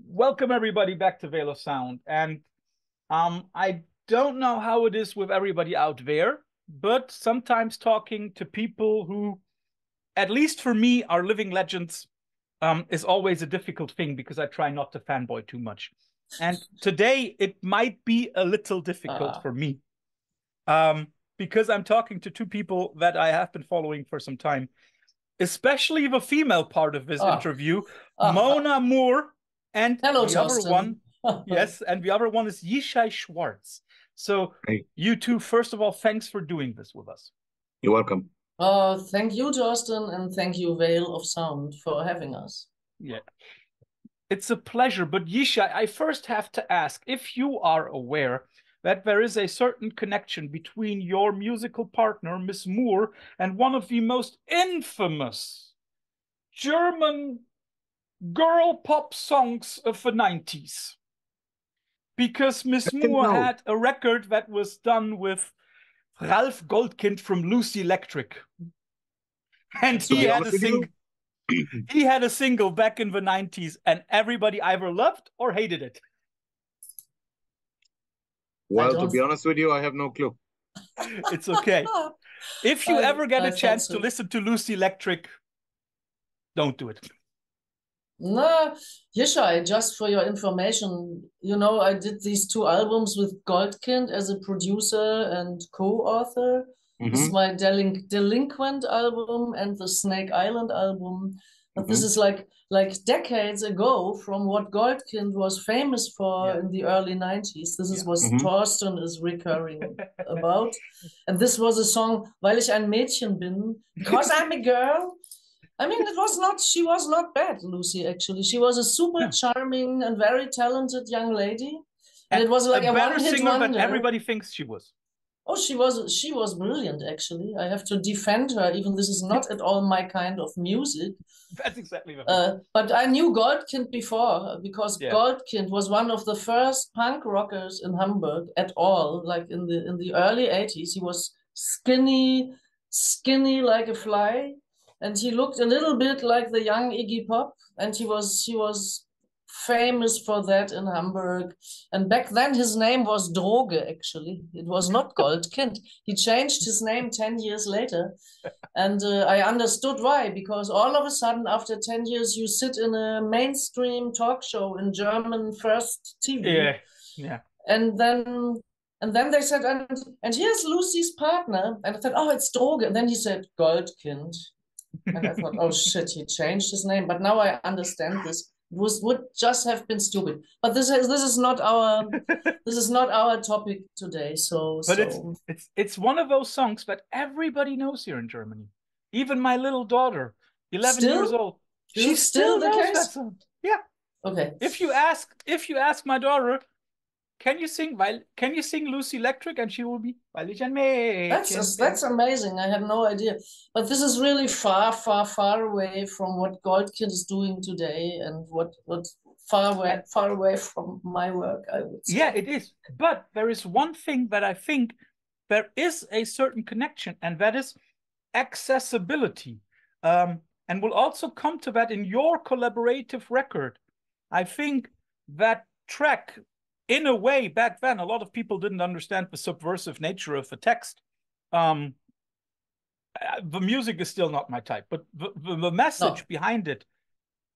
Welcome everybody back to Veil of Sound. And I don't know how it is with everybody out there, but sometimes talking to people who, at least for me, are living legends, is always a difficult thing because I try not to fanboy too much. And today it might be a little difficult for me, because I'm talking to two people that I have been following for some time, especially the female part of this interview, Mona Mur, and hello, the other one, yes, and the other one is Yishai Sweartz. So you two, first of all, thanks for doing this with us. You're welcome. Thank you, Torsten, and thank you, Veil of Sound, for having us. Yeah, it's a pleasure. But Yishai, I first have to ask if you are aware that there is a certain connection between your musical partner, Miss Mur, and one of the most infamous German girl pop songs of the 90s. Because Miss Mur had a record that was done with Ralph Goldkind from Lucy Electric. And he had a single back in the 90s, and everybody either loved or hated it. Well, to be honest with you, I have no clue. It's okay. If you ever get a chance to listen to Lucy Electric, don't do it. No, Yishai, just for your information, you know, I did these two albums with Goldkind as a producer and co-author. This is my Delinquent album and the Snake Island album. But this is like decades ago from what Goldkind was famous for in the early 90s. This is what Torsten is recurring about. And this was a song, Weil ich ein Mädchen bin, because I'm a girl. I mean, she was not bad, Lucy, actually. She was a super charming and very talented young lady. And it was like a one-hit wonder. But everybody thinks she was. Oh, she was brilliant, actually. I have to defend her, even this is not at all my kind of music. That's exactly what but I knew Goldkind before, because Goldkind was one of the first punk rockers in Hamburg at all. Like in the early 80s, he was skinny like a fly. And he looked a little bit like the young Iggy Pop, and he was famous for that in Hamburg. And back then his name was Droge, actually. It was not Goldkind. He changed his name 10 years later. And I understood why, because all of a sudden, after 10 years, you sit in a mainstream talk show in German first TV. Yeah. And then they said, and here's Lucy's partner. And I thought, oh, it's Droge. And then he said, Goldkind. And I thought, oh shit, he changed his name. But now I understand this. It would just have been stupid. But this is not our topic today. It's one of those songs that everybody knows here in Germany. Even my little daughter, 11 years old, she still knows that song. Yeah. Okay. If you ask my daughter, can you sing Lucy Electric? And she will be, Weil ich ein Mädchen. That's amazing. I had no idea. But this is really far, far, far away from what Goldkind is doing today, and what far away from my work, I would say. Yeah, it is. But there is one thing that I think there is a certain connection, and that is accessibility. And we'll also come to that in your collaborative record. I think that track, in a way, back then, a lot of people didn't understand the subversive nature of the text. The music is still not my type, but the message behind it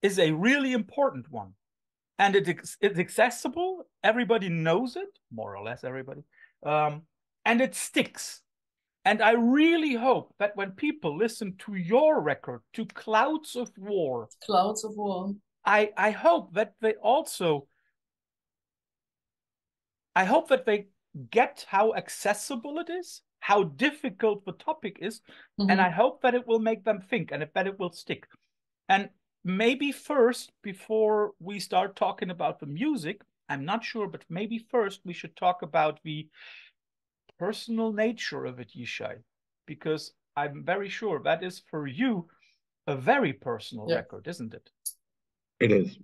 is a really important one. And it's accessible. Everybody knows it, more or less everybody. And it sticks. And I really hope that when people listen to your record, to Clouds of War, I hope that they also... I hope that they get how accessible it is, how difficult the topic is, and I hope that it will make them think and that it will stick. And maybe first, before we start talking about the music, I'm not sure, but maybe first we should talk about the personal nature of it, Yishai, because I'm very sure that is for you a very personal record, isn't it? It is.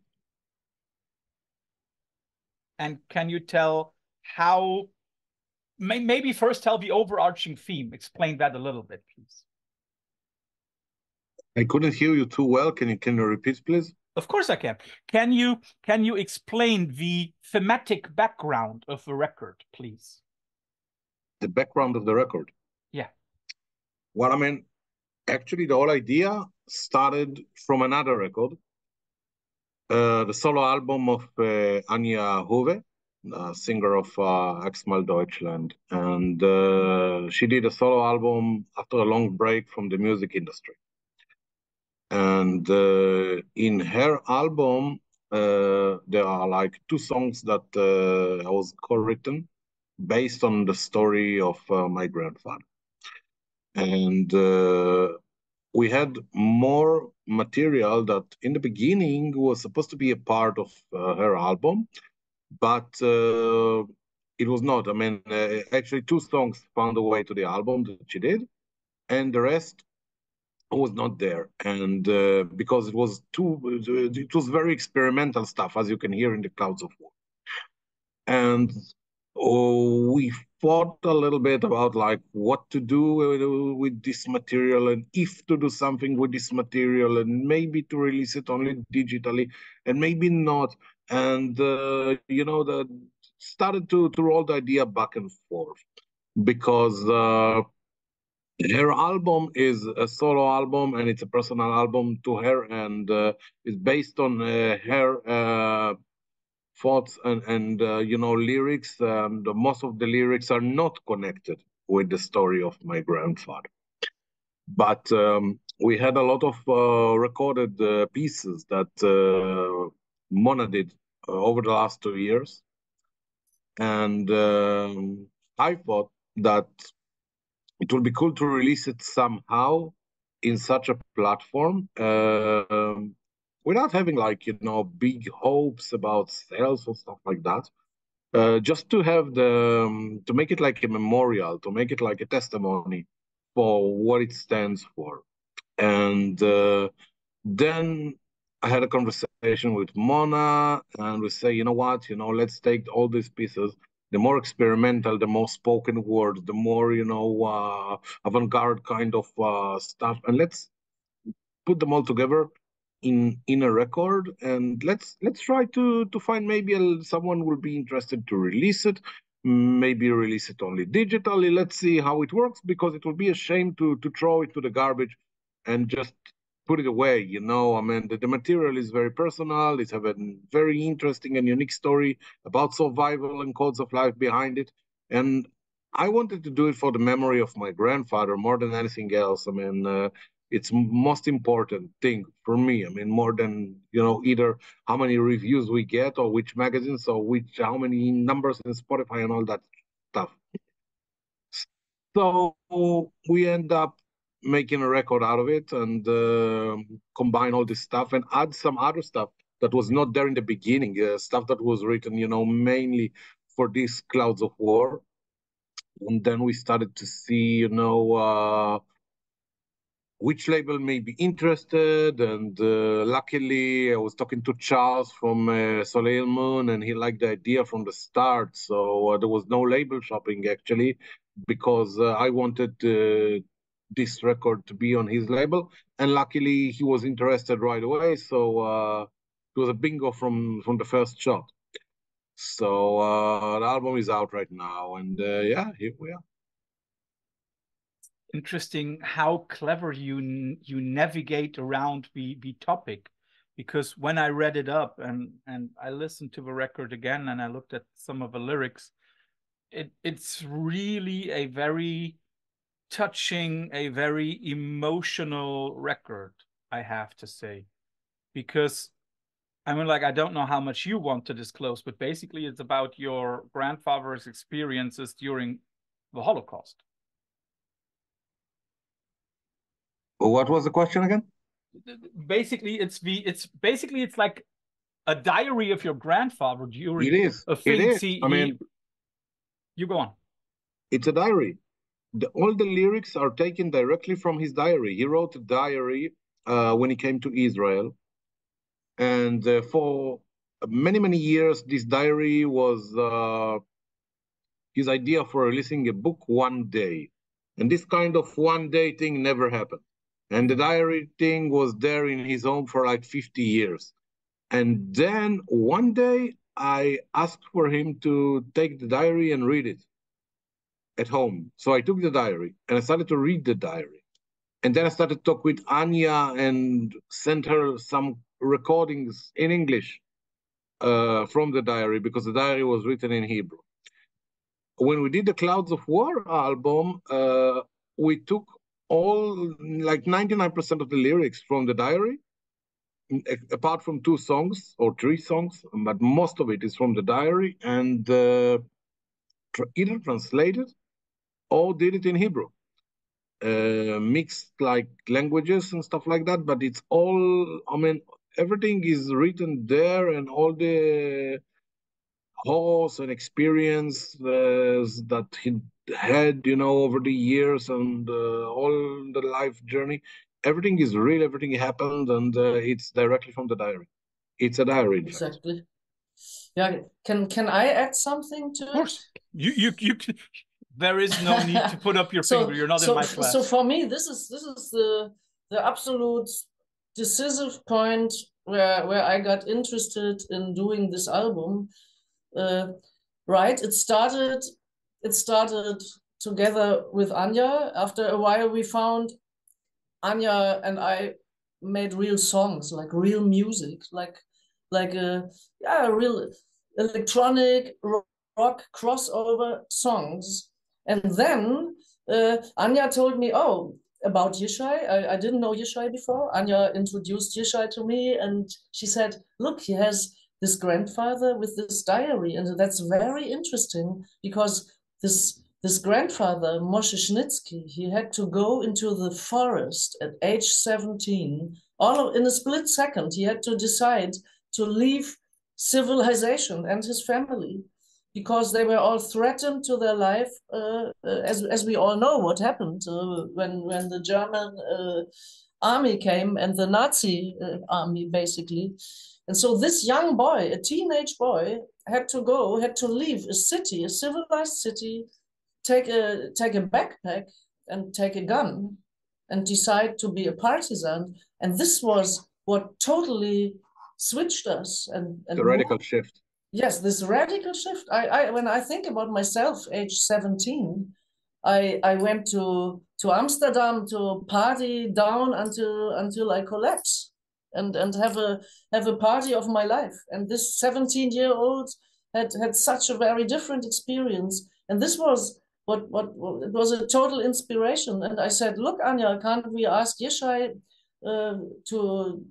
And can you tell how, maybe first tell the overarching theme, explain that a little bit, please. I couldn't hear you too well. Can you repeat, please? Of course I can. Can you explain the thematic background of the record, please? The background of the record? Yeah. Well, I mean, actually, the whole idea started from another record, the solo album of Anja Huwe, singer of X-mal Deutschland. And she did a solo album after a long break from the music industry. And in her album, there are like 2 songs that was co-written based on the story of my grandfather. And we had more material that in the beginning was supposed to be a part of her album, but it was not. I mean, actually 2 songs found a way to the album that she did, and the rest was not there. And because it was very experimental stuff, as you can hear in the Clouds of War. And we thought a little bit about like what to do with this material, and if to do something with this material, and maybe to release it only digitally, and maybe not. And started to roll the idea back and forth, because her album is a solo album, and it's a personal album to her, and it's based on her thoughts and lyrics. Most of the lyrics are not connected with the story of my grandfather. But we had a lot of recorded pieces that Mona did over the last 2 years. And I thought that it would be cool to release it somehow in such a platform, without having big hopes about sales or stuff like that. Just to have to make it like a memorial, to make it like a testimony for what it stands for. And then I had a conversation with Mona, and we say, you know what, let's take all these pieces, the more experimental, the more spoken word, the more, avant-garde kind of stuff, and let's put them all together in a record, and let's try to find maybe someone will be interested to release it, maybe release it only digitally. Let's see how it works, because it will be a shame to throw it to the garbage and just put it away. I mean, the material is very personal. It's have a very interesting and unique story about survival and codes of life behind it. And I wanted to do it for the memory of my grandfather more than anything else. I mean, it's most important thing for me. I mean, more than, either how many reviews we get or which magazines or how many numbers in Spotify and all that stuff. So we end up making a record out of it, and combine all this stuff and add some other stuff that was not there in the beginning, stuff that was written, mainly for these Clouds of War. And then we started to see, which label may be interested. And luckily, I was talking to Charles from Soleil Moon, and he liked the idea from the start. So there was no label shopping, actually, because I wanted this record to be on his label. And luckily, he was interested right away. So it was a bingo from the first shot. So the album is out right now. And yeah, here we are. Interesting how clever you navigate around the topic, because when I read it up and I listened to the record again and I looked at some of the lyrics, it's really a very touching, a very emotional record, I have to say. Because I mean, I don't know how much you want to disclose, but basically it's about your grandfather's experiences during the Holocaust. What was the question again? Basically, it's like a diary of your grandfather during it is. I mean, you go on. It's a diary. All the lyrics are taken directly from his diary. He wrote a diary when he came to Israel. And for many years, this diary was his idea for releasing a book one day. And this kind of one day thing never happened. And the diary thing was there in his home for like 50 years. And then one day I asked for him to take the diary and read it at home. So I took the diary and I started to read the diary. And then I started to talk with Anja and sent her some recordings in English from the diary, because the diary was written in Hebrew. When we did the Clouds of War album, we took all, like 99% of the lyrics from the diary, apart from 2 songs or 3 songs, but most of it is from the diary, and either translated or did it in Hebrew. Mixed like languages and stuff like that, but it's all, I mean, everything is written there, and all the horrors and experience that he had, you know, over the years, and all the life journey, everything is real, everything happened, and it's directly from the diary. It's a diary, in exactly. Yeah, can I add something to it? Of course, you can. There is no need to put up your finger. You're not in my class. So for me, this is the absolute decisive point where I got interested in doing this album. Right, it started together with Anja. After a while, we found Anja and I made real songs, like real music, like real electronic rock crossover songs. And then Anja told me, oh, about Yishai. I didn't know Yishai before. Anja introduced Yishai to me, and she said, look, he has this grandfather with this diary. And that's very interesting, because this grandfather, Moshe Schnitzky, he had to go into the forest at age 17. In a split second, he had to decide to leave civilization and his family, because they were all threatened to their life, as we all know what happened when the German army came, and the Nazi army, basically. And so this young boy, a teenage boy, had to leave a city, a civilized city, take a backpack and take a gun and decide to be a partisan. And this was what totally switched us. And the radical shift. Yes, this radical shift. When I think about myself, age 17, I went to Amsterdam to party down until I collapse, and have a party of my life. And this 17-year-old had such a very different experience. And this was what it was a total inspiration. And I said, look, Anja, can't we ask Yishai to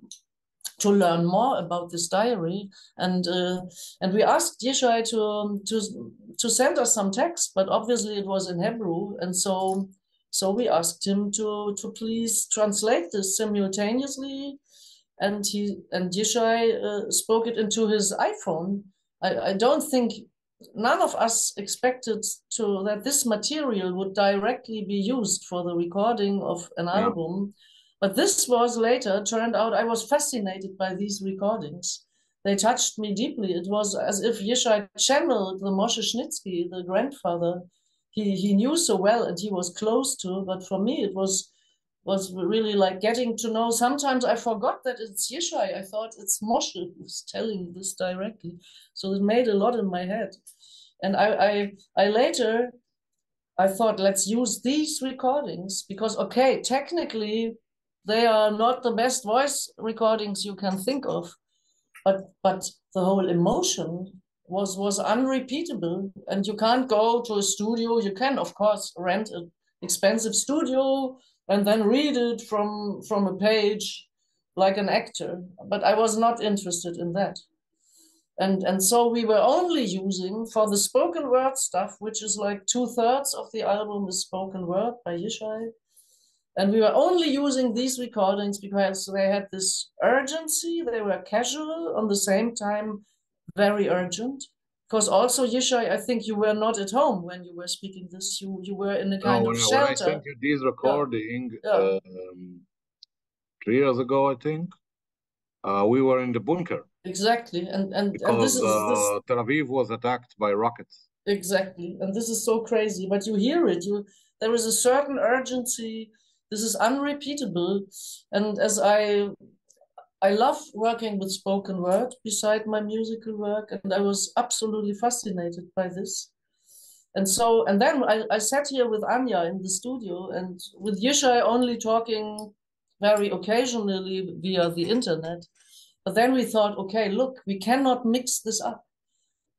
learn more about this diary? And we asked Yishai to send us some text, but obviously it was in Hebrew, and so we asked him to please translate this simultaneously, and Yishai spoke it into his iPhone. I don't think, none of us expected that this material would directly be used for the recording of an album. But this was later, turned out, I was fascinated by these recordings. They touched me deeply. It was as if Yishai channeled the Moshe Schnitzky, the grandfather he knew so well and he was close to. But for me, it was really like getting to know. Sometimes I forgot that it's Yishai. I thought it's Moshe who's telling this directly. So it made a lot in my head. And I later, I thought, let's use these recordings because, okay, technically, they are not the best voice recordings you can think of, but the whole emotion was unrepeatable. And you can't go to a studio. You can, of course, rent an expensive studio and then read it from a page like an actor. But I was not interested in that. And so we were only using, for the spoken word stuff, which is like 2/3 of the album is spoken word by Yishai. And we were only using these recordings because they had this urgency. They were casual, on the same time, very urgent. Because also, Yishai, I think you were not at home when you were speaking this. You were in a kind of shelter. When I sent you this recording 3 years ago, I think, we were in the bunker. Exactly. Because Tel Aviv was attacked by rockets. Exactly. And this is so crazy. But you hear it. There is a certain urgency. This is unrepeatable. And as I I love working with spoken word beside my musical work, and I was absolutely fascinated by this. And then I sat here with Anja in the studio, and with Yishai only talking very occasionally via the internet. But then we thought, okay, look, we cannot mix this up.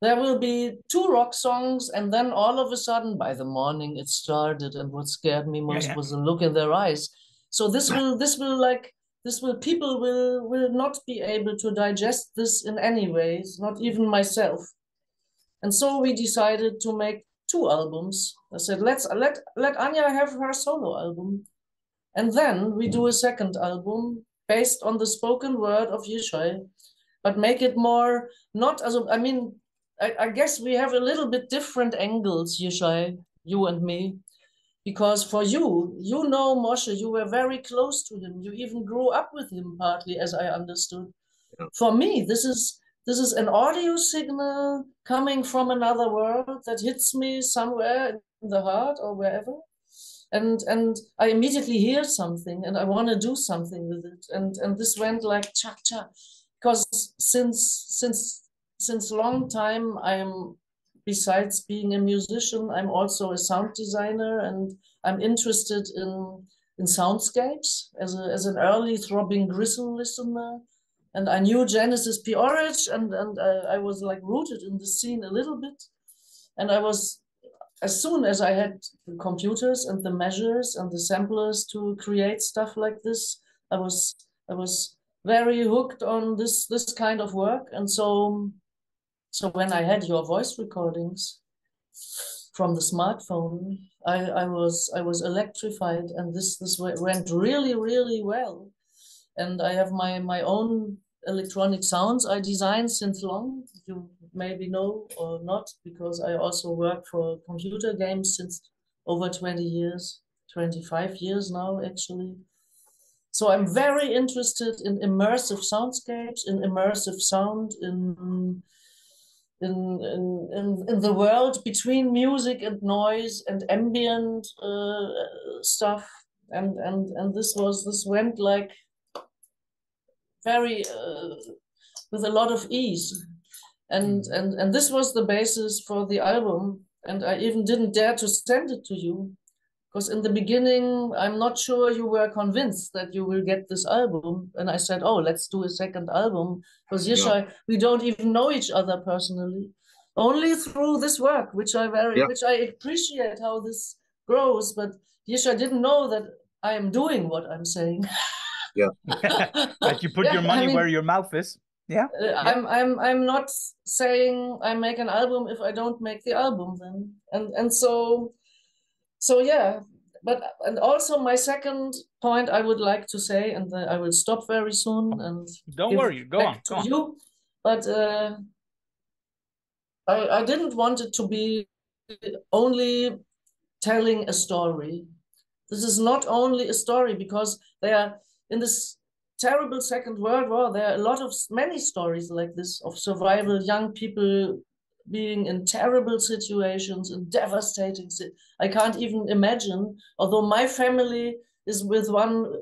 There will be 2 rock songs, and then all of a sudden, by the morning, it started. And what scared me most was the look in their eyes. So people will not be able to digest this in any ways, not even myself. And so we decided to make 2 albums. I said, let Anja have her solo album. And then we do a second album based on the spoken word of Yishai, but make it more, not as, I mean, I guess we have a little bit different angles, Yishai, you and me, because for you, you know Moshe, you were very close to him. You even grew up with him partly, as I understood. Yeah. For me, this is an audio signal coming from another world that hits me somewhere in the heart or wherever. And I immediately hear something and I want to do something with it. And this went like cha cha. Because since long time, I'm, besides being a musician, I'm also a sound designer, and I'm interested in soundscapes as an early Throbbing Gristle listener. And I knew Genesis P. Orridge, and I was like rooted in the scene a little bit. And I was, as soon as I had the computers and the measures and the samplers to create stuff like this, I was very hooked on this kind of work. And so when I had your voice recordings from the smartphone, I was electrified, and this went really, really well. And I have my own electronic sounds I design since long. You maybe know or not, because I also work for computer games since over 20 years, 25 years now, actually. So I'm very interested in immersive soundscapes, in immersive sound, in the world between music and noise and ambient stuff. And this went like very with a lot of ease, and this was the basis for the album. And I even didn't dare to send it to you, because in the beginning I'm not sure you were convinced that you will get this album. And I said, oh, let's do a second album, because Yishai, we don't even know each other personally, only through this work, which I appreciate how this grows. But Yishai didn't know that I am doing what I'm saying. Yeah. Like you put your money where your mouth is. Yeah. I'm not saying I make an album if I don't make the album then. And so yeah. And also my second point I would like to say, and I will stop very soon and don't worry, go on. You. But I didn't want it to be only telling a story. This is not only a story, because they are in this terrible Second World War. There are many stories like this of survival, young people being in terrible situations and devastating. I can't even imagine, although my family is with one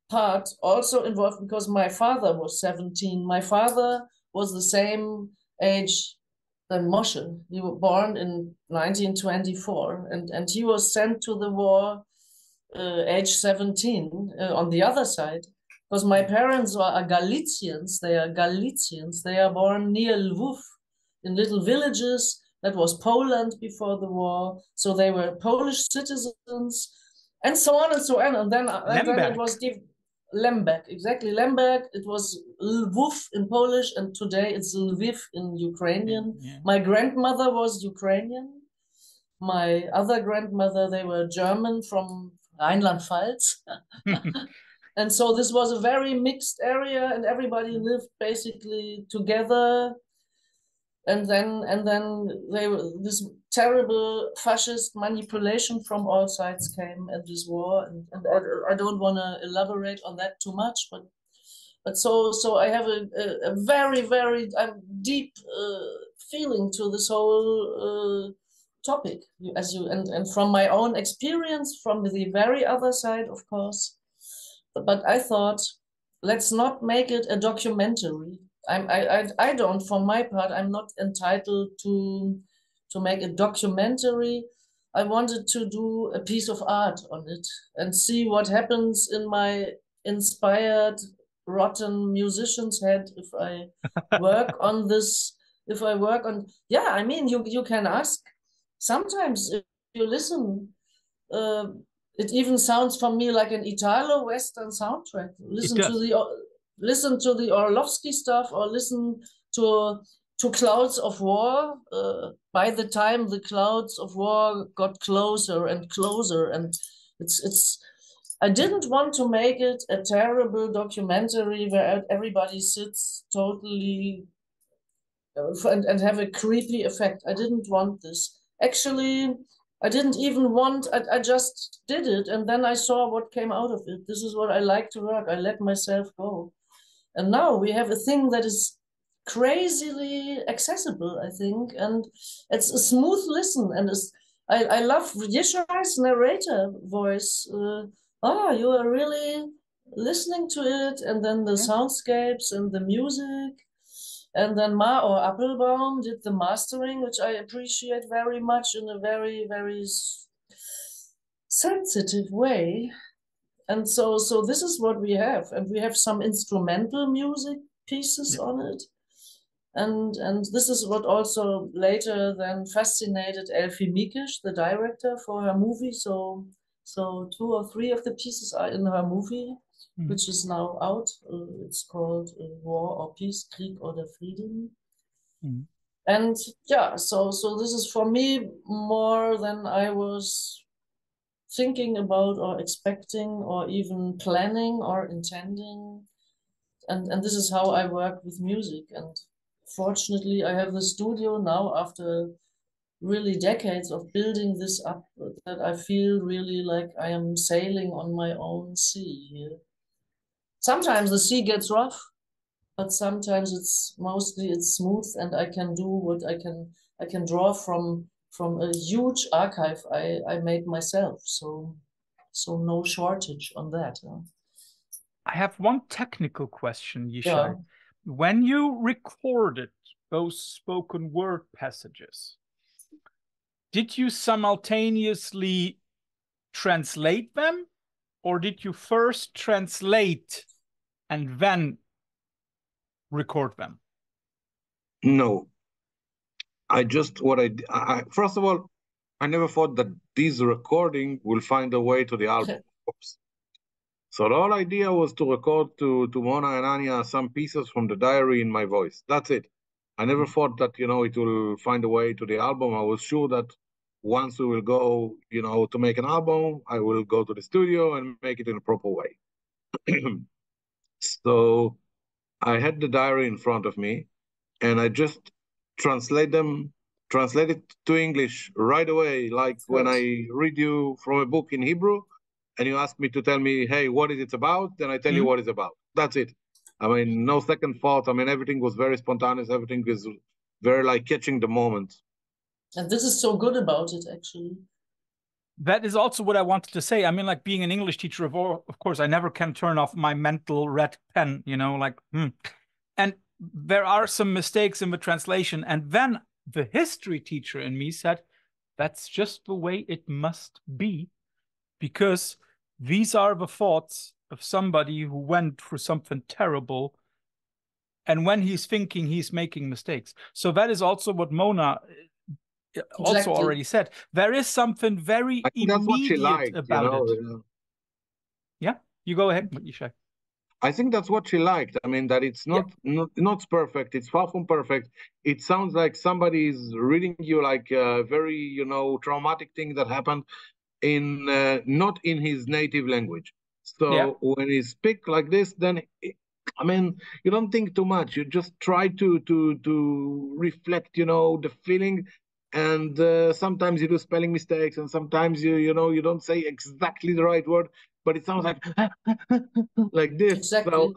part also involved, because my father was 17. My father was the same age than Moshe. He was born in 1924, and he was sent to the war age 17 on the other side, because my parents are Galicians. They are Galicians. They are born near Lviv, in little villages. That was Poland before the war. So they were Polish citizens, and so on and so on. And then it was Lemberg, exactly, Lemberg. It was Lviv in Polish, and today it's Lviv in Ukrainian. Yeah. My grandmother was Ukrainian. My other grandmother, they were German from Rheinland-Pfalz. And so this was a very mixed area, and everybody lived basically together. And then this terrible fascist manipulation from all sides came at this war. And I don't want to elaborate on that too much, but so I have a very, very deep feeling to this whole topic, and from my own experience, from the very other side, of course. But I thought, let's not make it a documentary. I don't, for my part, I'm not entitled to make a documentary. I wanted to do a piece of art on it and see what happens in my inspired, rotten musician's head if I work on this. If I work on, yeah, I mean, you can ask. Sometimes if you listen, it even sounds for me like an Italo-Western soundtrack. Listen to the Orlovsky stuff, or listen to Clouds of War. By the time the Clouds of War got closer and closer, and it's. I didn't want to make it a terrible documentary where everybody sits totally and have a creepy effect. I didn't want this. Actually, I didn't even want, I just did it, and then I saw what came out of it. This is what I like to work. I let myself go. And now we have a thing that is crazily accessible, I think, and it's a smooth listen. And I love Yishai's narrator voice. You are really listening to it, and then the soundscapes and the music. And then or Appelbaum did the mastering, which I appreciate very much in a very, very sensitive way. And so this is what we have. And we have some instrumental music pieces on it. And this is what also later then fascinated Elfie Mikisch, the director, for her movie. So 2 or 3 of the pieces are in her movie, which is now out. It's called War or Peace, Krieg oder Frieden. And yeah, so this is for me more than I was thinking about or expecting or even planning or intending. And this is how I work with music. And fortunately, I have the studio now after really decades of building this up, that I feel really like I am sailing on my own sea here. Sometimes the sea gets rough, but sometimes it's smooth, and I can do what I can draw from a huge archive I made myself. So no shortage on that. I have one technical question, Yishai. Yeah. When you recorded those spoken word passages, did you simultaneously translate them, or did you first translate and then record them? No. First of all, I never thought that this recording will find a way to the album, of course. So the whole idea was to record to Mona and Anja some pieces from the diary in my voice. That's it. I never thought that, it will find a way to the album. I was sure that once we will go, to make an album, I will go to the studio and make it in a proper way. So I had the diary in front of me, and I just translate it to English right away. Like when I read you from a book in Hebrew, and you ask me to tell me, hey, what is it about? Then I tell you what it's about. That's it. I mean, no second thought. I mean, everything was very spontaneous. Everything is very like catching the moment. And this is so good about it, actually. That is also what I wanted to say. I mean, like being an English teacher, of course, I never can turn off my mental red pen, And there are some mistakes in the translation. And then the history teacher in me said, that's just the way it must be, because these are the thoughts of somebody who went through something terrible. And when he's thinking, he's making mistakes. So that is also what Mona also already said. There is something very immediate about it. Yeah, you go ahead, Yishai. I think that's what she liked. I mean, that it's not perfect. It's far from perfect. It sounds like somebody is reading you like a very, traumatic thing that happened in not in his native language. So when he speak like this, then I mean, you don't think too much. You just try to reflect, the feeling. And sometimes you do spelling mistakes, and sometimes you don't say exactly the right word, but it sounds like like this. Exactly. So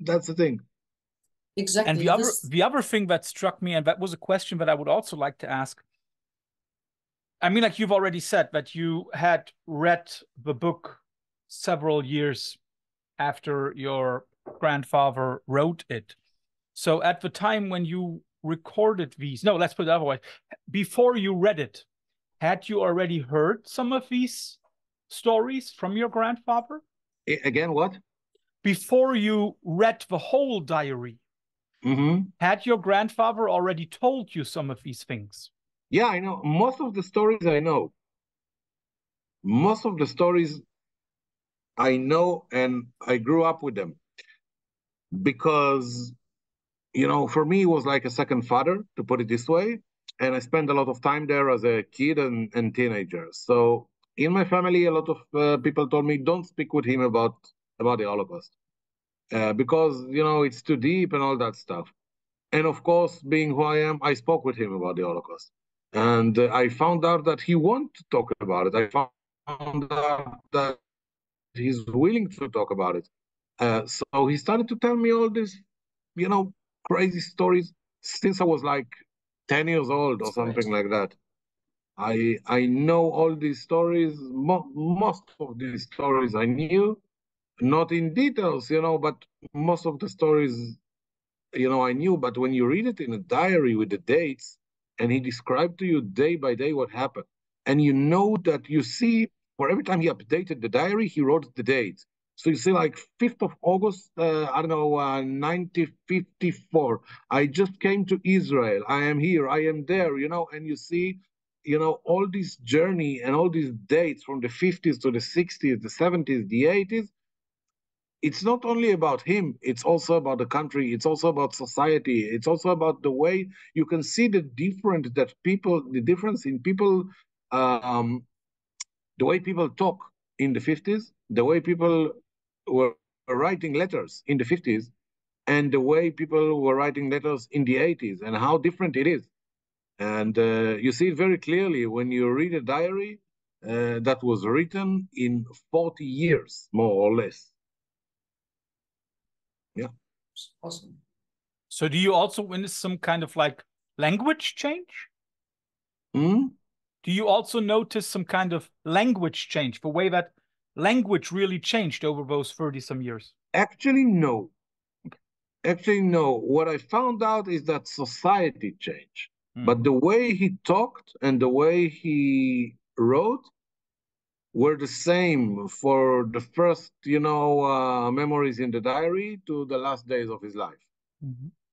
that's the thing. Exactly. And the other thing that struck me, and that was a question that I would also like to ask. I mean, like you've already said that you had read the book several years after your grandfather wrote it. So at the time when you recorded these, no, let's put it that way, before you read it, had you already heard some of these stories from your grandfather? Again, what? Before you read the whole diary, had your grandfather already told you some of these things? Yeah, I know. Most of the stories I know. Most of the stories I know, and I grew up with them. Because, you know, for me, it was like a second father, to put it this way. And I spent a lot of time there as a kid and teenager. So in my family, a lot of people told me, don't speak with him about the Holocaust. Because, you know, it's too deep and all that stuff. And of course, being who I am, I spoke with him about the Holocaust. And I found out that he wanted to talk about it. I found out that he's willing to talk about it. So he started to tell me all these, you know, crazy stories since I was like 10 years old or something like that. I know all these stories. Most of these stories I knew, not in details, you know, but most of the stories, you know, I knew. But when you read it in a diary with the dates, and he described to you day by day what happened, and you know that you see, for every time he updated the diary, he wrote the date. So you see, like 5th of August, I don't know, 1954. I just came to Israel. I am here. I am there. You know, and you see, you know, all this journey and all these dates from the 50s to the 60s, the 70s, the 80s. It's not only about him, it's also about the country, it's also about society, it's also about the way you can see the difference in people, the way people talk in the 50s, the way people were writing letters in the 50s, and the way people were writing letters in the 80s, and how different it is. And you see it very clearly when you read a diary that was written in 40 years, more or less. Yeah. Awesome. So do you also witness some kind of like language change? Hmm? Do you also notice some kind of language change, the way that language really changed over those 30-some years? Actually, no. Actually, no. What I found out is that society changed. But the way he talked and the way he wrote were the same for the first, you know, memories in the diary to the last days of his life.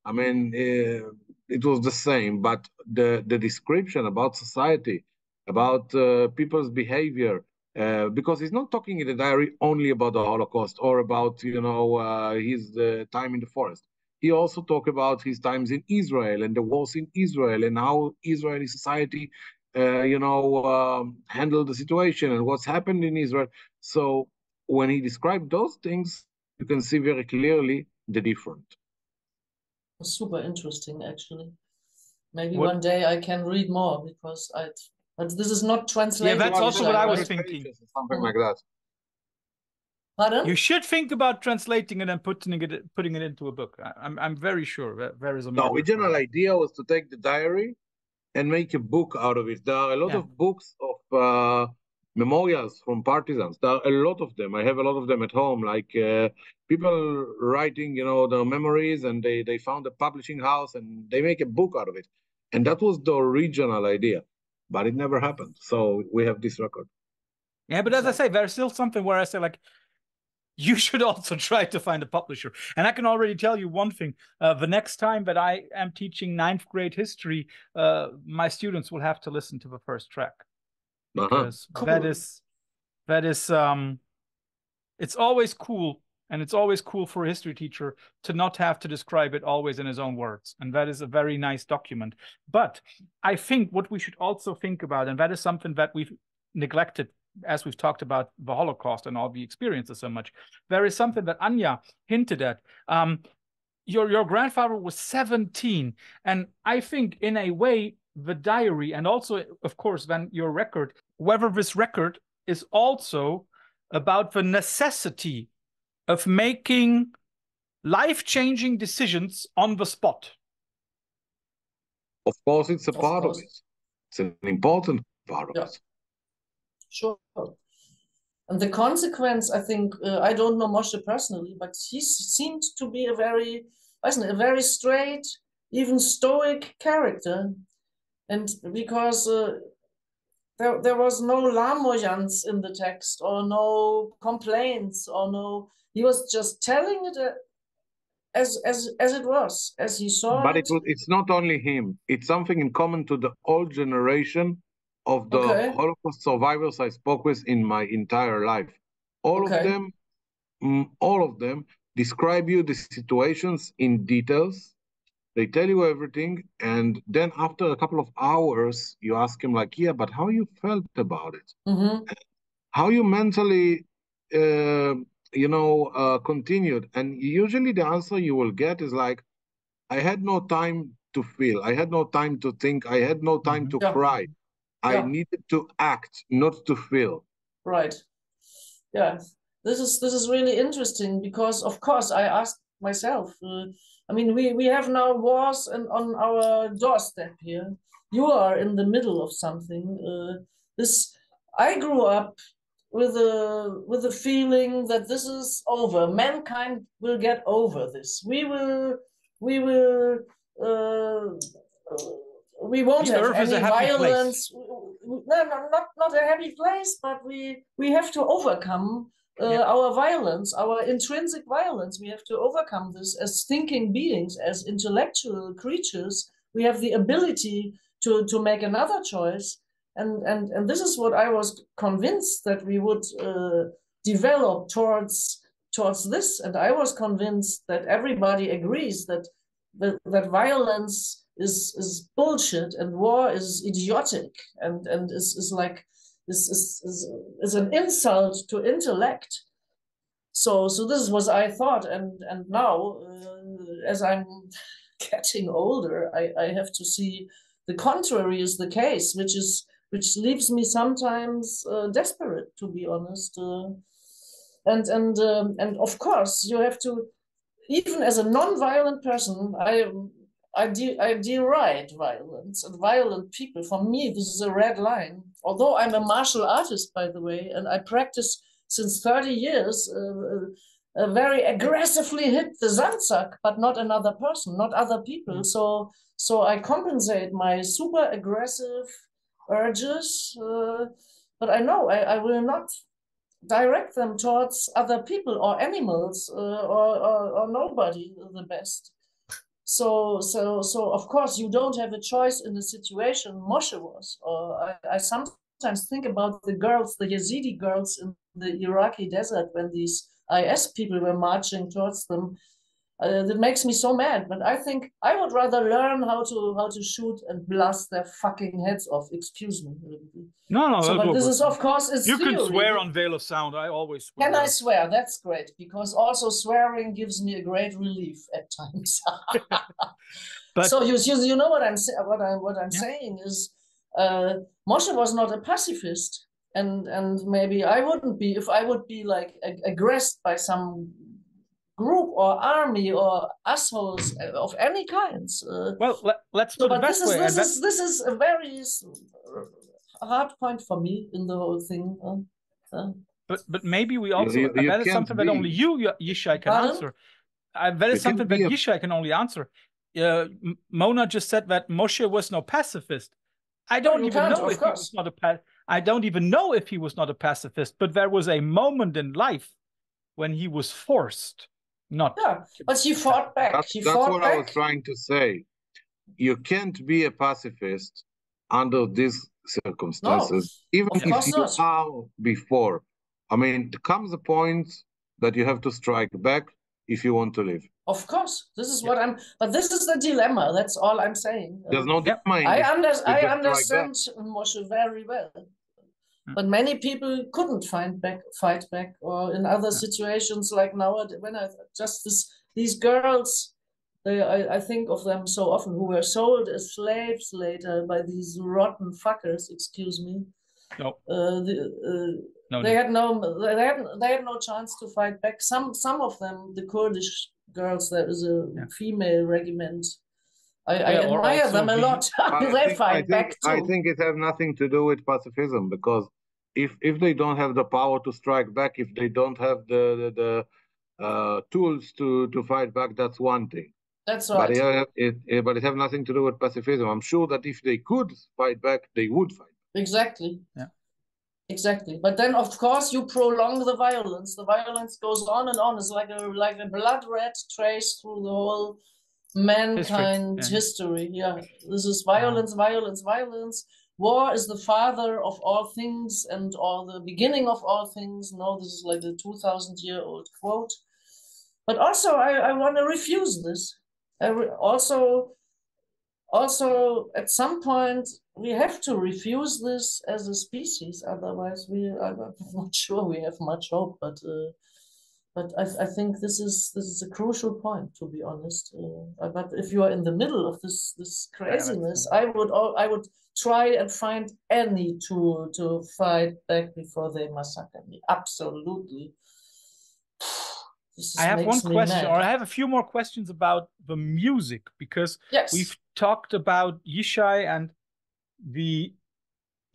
I mean, it was the same, but the description about society, about people's behavior, because he's not talking in the diary only about the Holocaust or about, you know, his time in the forest. He also talked about his times in Israel and the wars in Israel and how Israeli society, you know, handled the situation and what's happened in Israel. So when he described those things, you can see very clearly the difference. Super interesting, actually. Maybe one day I can read more because but this is not translated. Yeah, that's also what I was thinking. Something like that. Pardon? You should think about translating it and putting it into a book. I'm very sure that there is a. The original idea was to take the diary and make a book out of it. There are a lot of books of memorials from partisans. There are a lot of them. I have a lot of them at home, like people writing, you know, their memories, and they found a publishing house and they make a book out of it. And that was the original idea, but it never happened. So we have this record. Yeah, but as I say, there's still something where I say, like, you should also try to find a publisher. And I can already tell you one thing. The next time that I am teaching 9th grade history, my students will have to listen to the first track. Because that is it's always cool. And it's always cool for a history teacher to not have to describe it always in his own words. And that is a very nice document. But I think what we should also think about, and that is something that we've neglected as we've talked about the Holocaust and all the experiences so much, there is something that Anja hinted at. Your grandfather was 17. And I think in a way, the diary, and also, of course, then your record, whether this record is also about the necessity of making life-changing decisions on the spot. Of course, it's a part of it. It's an important part of it. Sure. And the consequence, I think, I don't know Moshe personally, but he seemed to be a very straight, even stoic character. And because there was no larmoyance in the text, or no complaints, or no, he was just telling it as it was, as he saw but it. It's not only him. It's something in common to the old generation of the Holocaust survivors I spoke with in my entire life. All of them describe you the situations in details. They tell you everything, and then after a couple of hours, you ask him like, yeah, but how you felt about it? Mm-hmm. How you mentally, continued? And usually the answer you will get is like, I had no time to feel. I had no time to think. I had no time to cry. I needed to act, not to feel. Right. Yeah. This is really interesting because, of course, I asked myself. I mean, we have now wars on our doorstep here. You are in the middle of something. I grew up with a feeling that this is over. Mankind will get over this. We won't have any violence. No, not a happy place, but we have to overcome our violence, our intrinsic violence. We have to overcome this as thinking beings, as intellectual creatures. We have the ability to make another choice. And this is what I was convinced that we would develop towards this. And I was convinced that everybody agrees that violence is bullshit and war is idiotic and is an insult to intellect. So this is what I thought, and now as I'm getting older, I have to see the contrary is the case, which leaves me sometimes desperate, to be honest. And of course you have to, even as a non-violent person, I deride violence and violent people. For me, this is a red line. Although I'm a martial artist, by the way, and I practice since 30 years, very aggressively hit the Sandsack, but not another person, not other people. So I compensate my super aggressive urges, but I know I will not direct them towards other people or animals or nobody the best. So of course you don't have a choice in the situation Moshe was. Or I sometimes think about the girls, the Yazidi girls in the Iraqi desert when these IS people were marching towards them. That makes me so mad. But I think I would rather learn how to shoot and blast their fucking heads off. Excuse me. No. So, but this is, of course, it's you theory. can swear on Veil of Sound. I always swear. Can I swear? That's great, because also swearing gives me a great relief at times. But so you know what I'm saying is, Moshe was not a pacifist, and maybe I wouldn't be if I would be like aggressed by some group or army or assholes of any kinds. Well, let's put it this way. This is a very hard point for me in the whole thing. But maybe we also that is something that only you, Yishai, can answer. That is something that Yishai can only answer. Mona just said that Moshe was no pacifist. I don't even know if he was not I don't even know if he was not a pacifist. But there was a moment in life when he was forced not. Yeah, but he fought back. That's what I was trying to say. You can't be a pacifist under these circumstances, even if you are before. I mean, there comes a point that you have to strike back if you want to live. Of course, this is what but this is the dilemma. That's all I'm saying. There's no dilemma. I understand Moshe very well. But many people couldn't fight back, or in other situations like now, when these girls, I think of them so often, who were sold as slaves later by these rotten fuckers. Excuse me. No. They had no chance to fight back. Some of them, the Kurdish girls, there is a female regiment. I admire them a lot. They fight back too. I think it has nothing to do with pacifism, because if they don't have the power to strike back, if they don't have the tools to fight back, that's one thing. That's right. But it has nothing to do with pacifism. I'm sure that if they could fight back, they would fight. Exactly. Yeah. Exactly. But then, of course, you prolong the violence. The violence goes on and on. It's like a blood red trace through the whole mankind history. Yeah. This is violence, violence, violence. War is the father of all things and all the beginning of all things. No, this is like a 2,000-year-old quote. But also, I want to refuse this. Also, at some point, we have to refuse this as a species. Otherwise, I'm not sure we have much hope. But I think this is a crucial point, to be honest. But if you are in the middle of this craziness, I would try and find any tool to fight back before they massacre me. Absolutely. I have one question, or I have a few more questions about the music, because we've talked about Yishai and the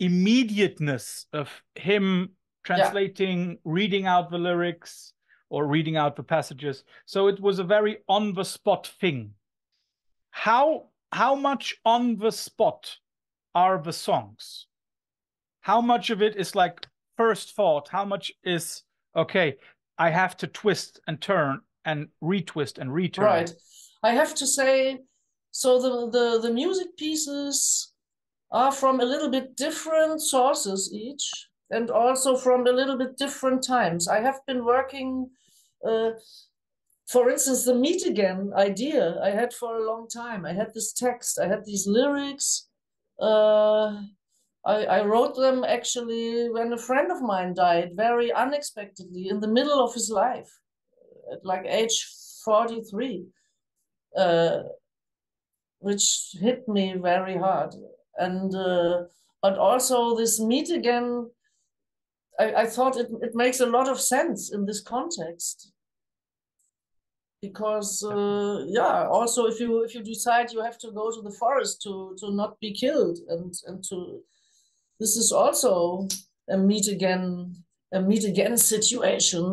immediateness of him translating, reading out the lyrics or reading out the passages. So it was a very on-the-spot thing. How much on the spot are the songs? How much of it is like first thought? How much is, okay, I have to twist and turn and retwist and return? Right. I have to say, so the music pieces are from a little bit different sources each, and also from a little bit different times. I have been working, for instance, the Meet Again idea I had for a long time. I had this text, I had these lyrics. I wrote them actually when a friend of mine died very unexpectedly in the middle of his life, at like age 43, which hit me very hard. And but also this Meet Again, I thought it makes a lot of sense in this context. Because also if you decide you have to go to the forest to not be killed and to, this is also a meet again situation.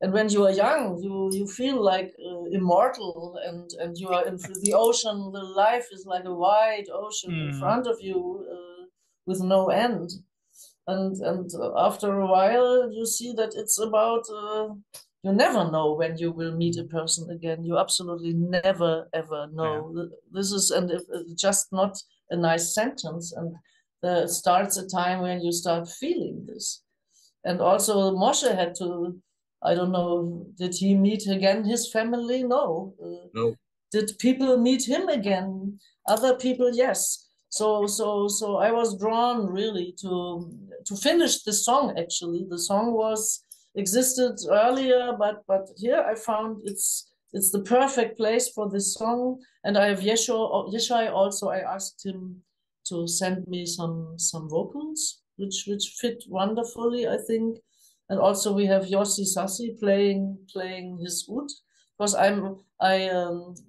And when you are young, you feel like immortal, and you are in the ocean. The life is like a wide ocean in front of you with no end. And after a while, you see that it's about. You never know when you will meet a person again. You absolutely never, ever know. Yeah. This is, and if just not a nice sentence. And there starts a time when you start feeling this. And also Moshe had to, I don't know, did he meet again his family? No. No. Did people meet him again? Other people, yes. So I was drawn really to finish the song, actually. The song existed earlier, but here I found it's the perfect place for this song. And I have Yishai also. I asked him to send me some vocals, which fit wonderfully, I think. And also we have Yossi Sassi playing his oud, because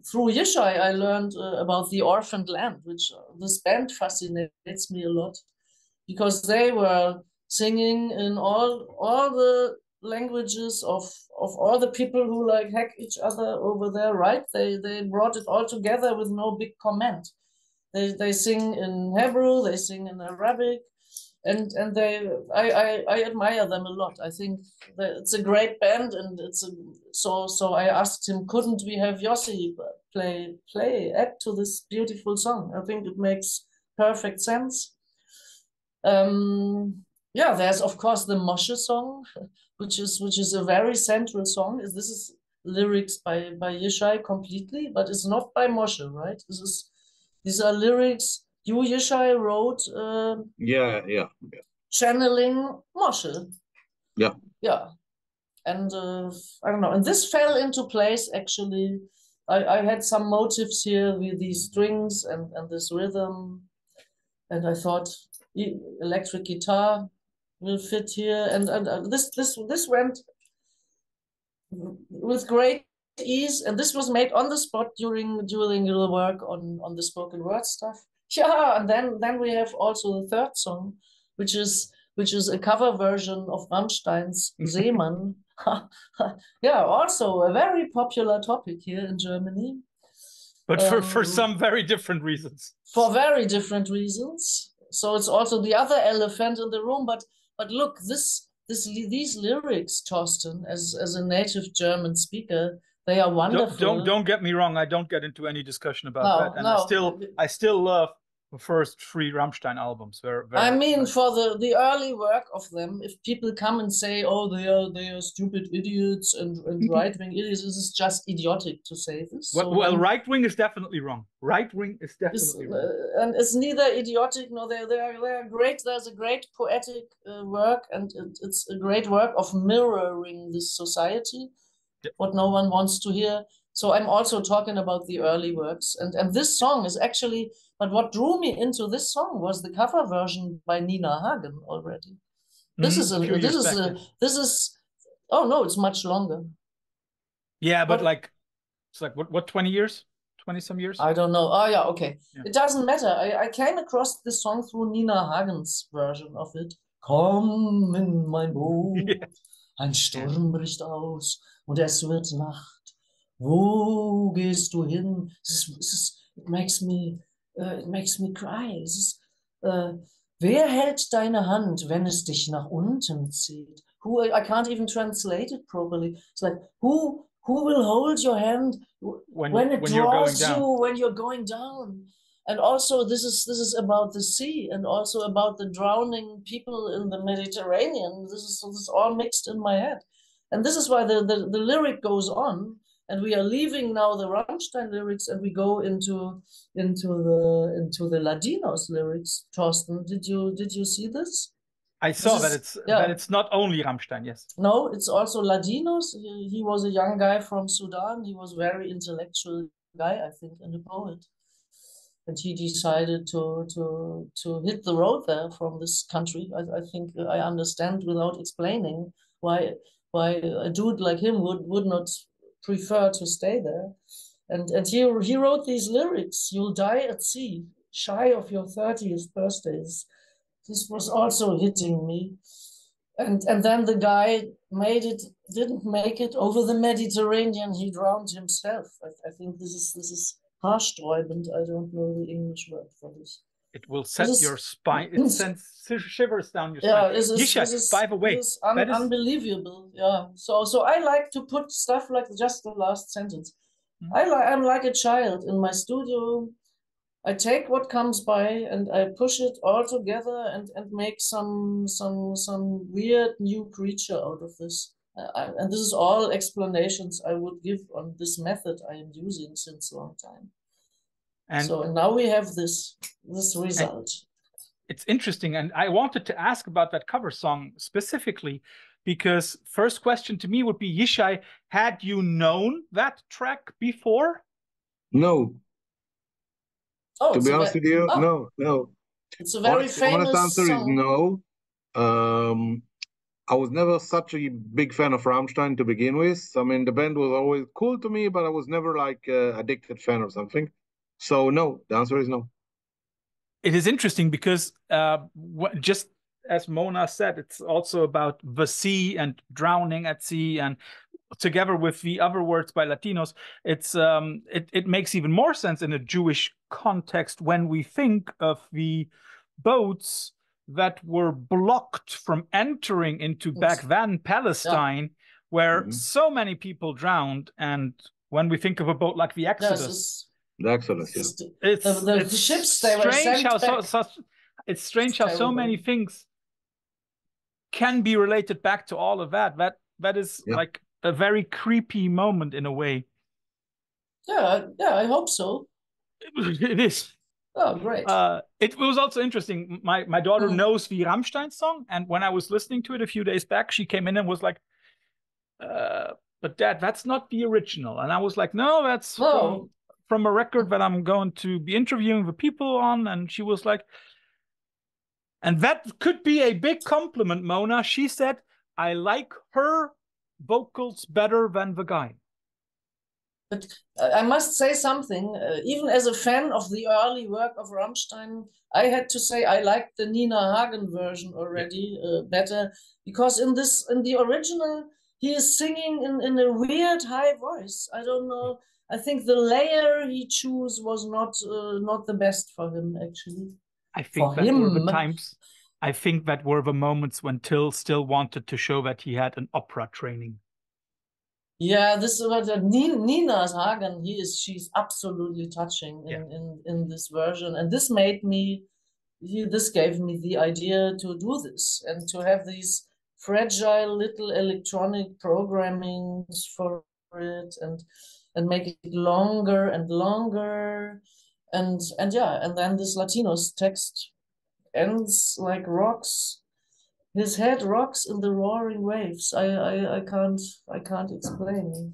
through Yishai I learned about the Orphaned Land, which this band fascinates me a lot, because they were singing in all the languages of all the people who like hack each other over there, right? They brought it all together with no big comment. They sing in Hebrew, they sing in Arabic, and I admire them a lot. I think that it's a great band, and so I asked him, couldn't we have Yossi add to this beautiful song? I think it makes perfect sense. There's of course the Moshe song, which is a very central song. This is lyrics by Yishai completely, but it's not by Moshe, right? These are lyrics you, Yishai, wrote. Channeling Moshe. Yeah. And I don't know. And this fell into place, actually. I had some motives here with these strings and this rhythm. And I thought electric guitar will fit here. And this went with great ease. And this was made on the spot during the work on the spoken word stuff. Yeah, and then we have also the third song, which is which is a cover version of Rammstein's Seemann. Yeah, also a very popular topic here in Germany. But for some very different reasons. For very different reasons. So it's also the other elephant in the room. But look, these lyrics, Torsten, as a native German speaker, they are wonderful. Don't get me wrong. I don't get into any discussion about that. And I still love the first 3 Rammstein albums. I mean, for the early work of them, if people come and say, "Oh, they are stupid idiots and right-wing idiots," this is just idiotic to say this. Well, right-wing is definitely wrong. Right-wing is definitely wrong. And it's neither idiotic nor they are great. There's a great poetic work, and it's a great work of mirroring this society, what no one wants to hear. So I'm also talking about the early works, and this song is actually. But what drew me into this song was the cover version by Nina Hagen already. This is oh no, it's much longer. Yeah, but like it's like what 20 years? 20 some years? I don't know. Oh yeah, okay. Yeah. It doesn't matter. I came across this song through Nina Hagens version of it. Komm in mein Boot, ein Sturm bricht aus und es wird Nacht. Wo gehst du hin? It makes me cry. Wer hält deine Hand, wenn es dich nach unten zieht? I can't even translate it properly. It's like, who will hold your hand when it draws you when you're going down? And also this is about the sea and also about the drowning people in the Mediterranean. This is all mixed in my head. And this is why the lyric goes on. And we are leaving now the Rammstein lyrics, and we go into the Ladinos lyrics. Torsten, did you see this? I saw that it's not only Rammstein. Yes. No, it's also Ladinos. He was a young guy from Sudan. He was a very intellectual guy, I think, and a poet. And he decided to hit the road there from this country. I think I understand without explaining why a dude like him would not prefer to stay there. And he wrote these lyrics: "You'll die at sea, shy of your 30th birthdays." This was also hitting me. And then the guy didn't make it over the Mediterranean. He drowned himself. I think this is haarsträubend. I don't know the English word for this. It will set your spine. It sends shivers down your spine. Yishai, by the way, that is unbelievable. Yeah. So I like to put stuff like just the last sentence. I'm like a child in my studio. I take what comes by and I push it all together and make some weird new creature out of this. And this is all explanations I would give on this method I am using since a long time. And now we have this result. It's interesting, and I wanted to ask about that cover song specifically, because first question to me would be, Yishai, had you known that track before? No. Oh, to be honest with you, no. It's a very famous honest answer song. Is no. I was never such a big fan of Rammstein to begin with. I mean, the band was always cool to me, but I was never like addicted fan or something. So no, the answer is no. It is interesting because just as Mona said, it's also about the sea and drowning at sea, and together with the other words by Latinos, it makes even more sense in a Jewish context when we think of the boats that were blocked from entering into back then Palestine, where so many people drowned. And when we think of a boat like the Exodus, the ships they were sent back. It's strange how so many things can be related back to all of that. That is like a very creepy moment in a way. Yeah, I hope so. It is. Oh, great. It was also interesting. My daughter knows the Rammstein song, and when I was listening to it a few days back, she came in and was like, but Dad, that's not the original. And I was like, no, that's from a record that I'm going to be interviewing the people on. And she was like, and that could be a big compliment, Mona. She said, I like her vocals better than the guy. But I must say something. Even as a fan of the early work of Rammstein, I had to say I liked the Nina Hagen version already better, because in the original he is singing in a weird high voice. I don't know. I think the layer he chose was not the best for him actually. I think that were the times. I think that were the moments when Till still wanted to show that he had an opera training. Yeah, this is what Nina's Hagen. She's absolutely touching in this version, and this made me. This gave me the idea to do this and to have these fragile little electronic programmings for it, and make it longer and longer, and yeah, and then this Latino's text ends like rocks. His head rocks in the roaring waves. I can't explain.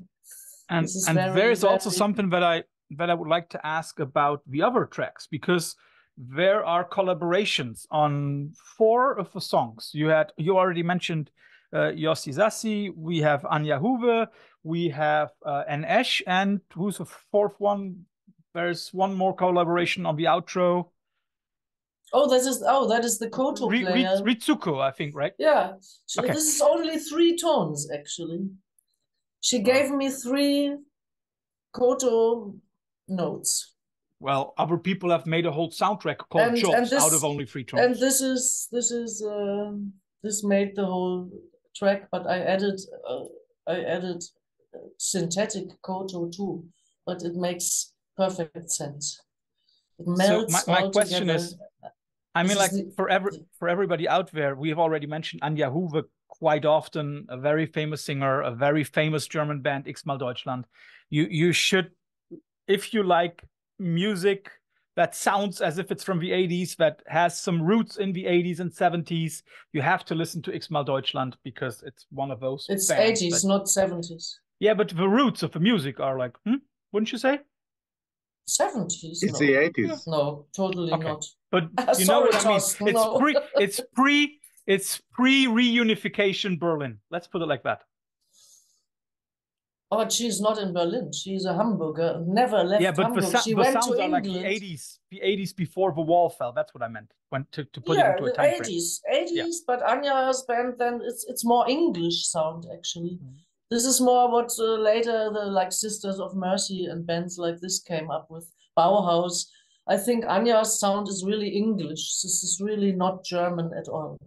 And there is also something that I would like to ask about the other tracks, because there are collaborations on 4 of the songs. You already mentioned Yossi Sassi. We have Anja Huwe. We have Esch, and who's the 4th one? There's one more collaboration on the outro. Oh, that is the koto player. Ritsuko, I think, right? Yeah. Okay. This is only 3 tones, actually. She gave me 3 koto notes. Well, other people have made a whole soundtrack called Jobs out of only 3 tones. And this made the whole track, but I added synthetic koto too, but it makes perfect sense. It melts. So my question is, I mean, like for everybody out there, we have already mentioned Anja Huwe quite often, a very famous singer, a very famous German band, X-mal Deutschland. You should, if you like music that sounds as if it's from the 80s, that has some roots in the 80s and 70s, you have to listen to X-mal Deutschland, because it's one of those. It's 80s, not 70s. Yeah, but the roots of the music are like, wouldn't you say? 70s. It's the 80s. No, totally not. But you know what I mean? It's pre-reunification Berlin. Let's put it like that. Oh, but she's not in Berlin. She's a Hamburger. Never left Hamburg. She went sounds to are England. Like the 80s before the wall fell. That's what I meant. To put it into a time frame. 80s. But Anja's band, then it's more English sound actually. This is more what later the Sisters of Mercy and bands like this came up with. Bauhaus. I think Anja's sound is really English. This is really not German at all.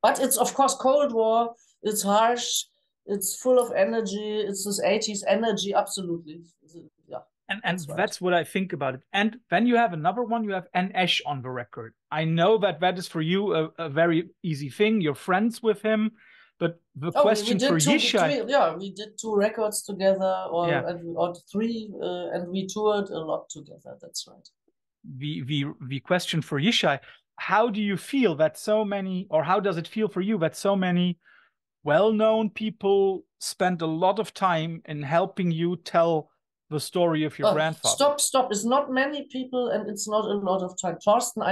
But it's, of course, Cold War. It's harsh. It's full of energy. It's this 80s energy, absolutely. Yeah. And that's what I think about it. And then you have another one. You have Esch on the record. I know that is for you a very easy thing. You're friends with him. But the question for Yishai... we did 2 records together, or 3, and we toured a lot together. That's right. The question for Yishai, how do you feel that so many, or how does it feel for you that so many well-known people spend a lot of time in helping you tell the story of your grandfather? Stop. It's not many people, and it's not a lot of time. Thorsten,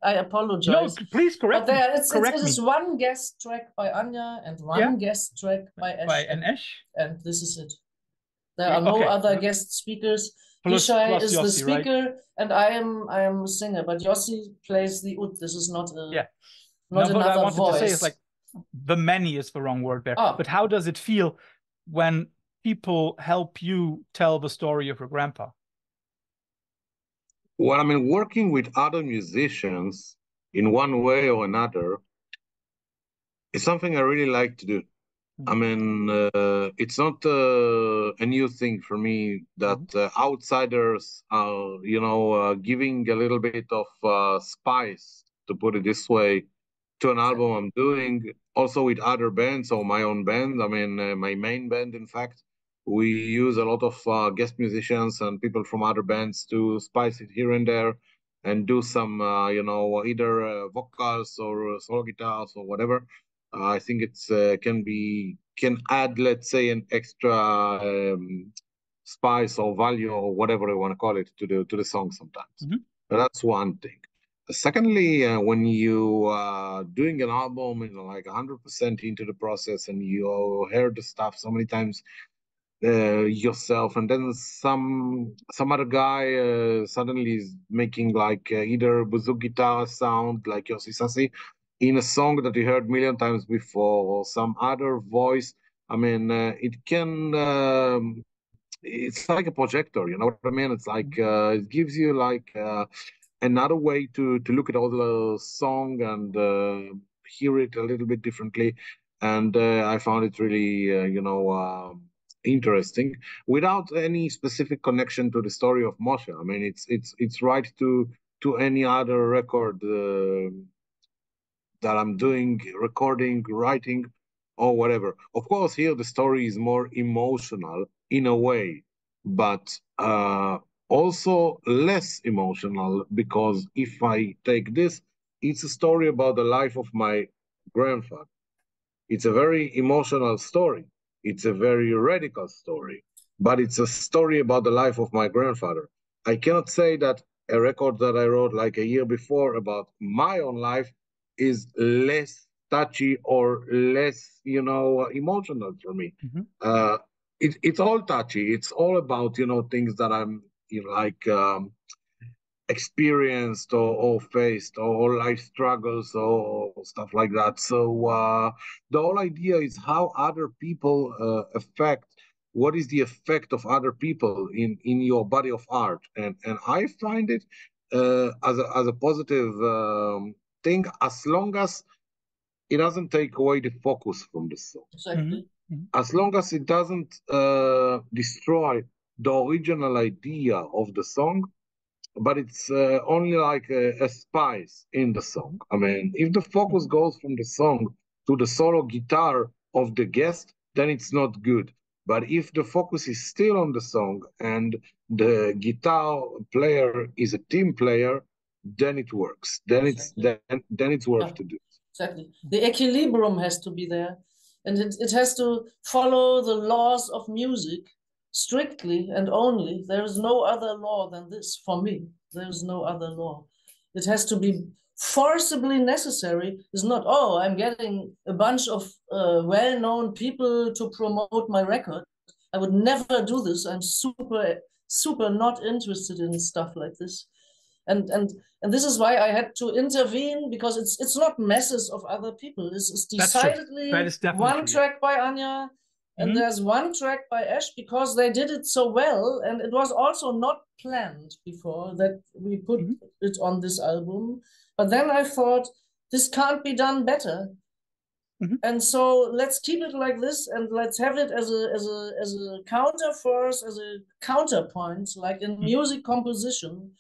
I apologize. No, please correct me. It is 1 guest track by Anja and 1 guest track by Esch. And this is it. There are no other guest speakers. Yishai is the speaker, right? And I am a singer. But Yossi plays the ud. This is not a not another what I wanted voice. to say is like the many is the wrong word there. But how does it feel when people help you tell the story of your grandpa? Well, I mean, working with other musicians in one way or another is something I really like to do. I mean, it's not a new thing for me that outsiders are, giving a little bit of spice, to put it this way, to an album I'm doing. Also with other bands or my own band. I mean, my main band, in fact. We use a lot of guest musicians and people from other bands to spice it here and there and do some, either vocals or solo guitars or whatever. I think it's can add, let's say, an extra spice or value or whatever you want to call it to the song sometimes. But that's one thing. Secondly, when you are doing an album, like 100% into the process and you hear the stuff so many times, yourself, and then some other guy suddenly is making like either bouzouki guitar sound like Yossi Sassi in a song that you heard a million times before, or some other voice. I mean, it can. It's like a projector, you know what I mean? It's like it gives you like another way to look at all the song and hear it a little bit differently. And I found it really, interesting without any specific connection to the story of Moshe. I mean, it's right to any other record that I'm doing, recording, writing, or whatever. Of course, here the story is more emotional in a way, but also less emotional, because if I take this, it's a story about the life of my grandfather. It's a very emotional story. It's a very radical story, but it's a story about the life of my grandfather. I cannot say that a record that I wrote like a year before about my own life is less touchy or less, emotional for me. It's all touchy. It's all about, things that I'm like experienced or faced, or life struggles or stuff like that. So the whole idea is how other people affect. What is the effect of other people in your body of art? And I find it as a positive thing, as long as it doesn't take away the focus from the song. Exactly. As long as it doesn't destroy the original idea of the song, but it's only like a spice in the song. I mean, if the focus goes from the song to the solo guitar of the guest, then it's not good. But if the focus is still on the song and the guitar player is a team player, then it works. Then it's worth to do. Exactly. The equilibrium has to be there, and it has to follow the laws of music strictly and only. There is no other law than this for me. There is no other law. It has to be forcibly necessary. It's not, oh, I'm getting a bunch of well-known people to promote my record. I would never do this. I'm super not interested in stuff like this. And this is why I had to intervene, because it's not masses of other people. It's decidedly one track by Anja, and there's one track by Esch, because they did it so well, and it was also not planned before that we put it on this album. But then I thought, this can't be done better. And so let's keep it like this, and let's have it as a counter force, as a counterpoint, like in music composition.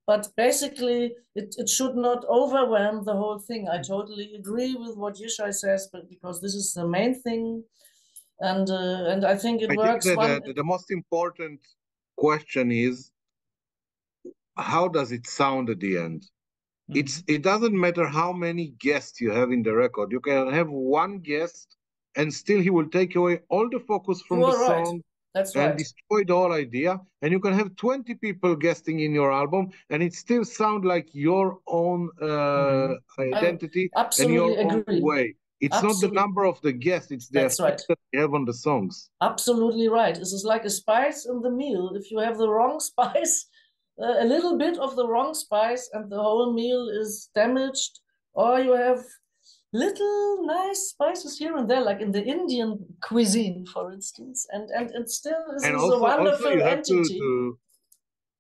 But basically, it should not overwhelm the whole thing. I totally agree with what Yishai says, but because this is the main thing, and I think it works. The most important question is, how does it sound at the end? It doesn't matter how many guests you have in the record. You can have one guest, and still he will take away all the focus from the song. That's and destroy the whole idea. And you can have 20 people guesting in your album, and it still sounds like your own identity and your own way. It's not the number of the guests, it's the effect that you have on the songs. Absolutely right. This is like a spice in the meal. If you have the wrong spice, a little bit of the wrong spice, and the whole meal is damaged, or you have little nice spices here and there, like in the Indian cuisine, for instance, and still this is a wonderful entity.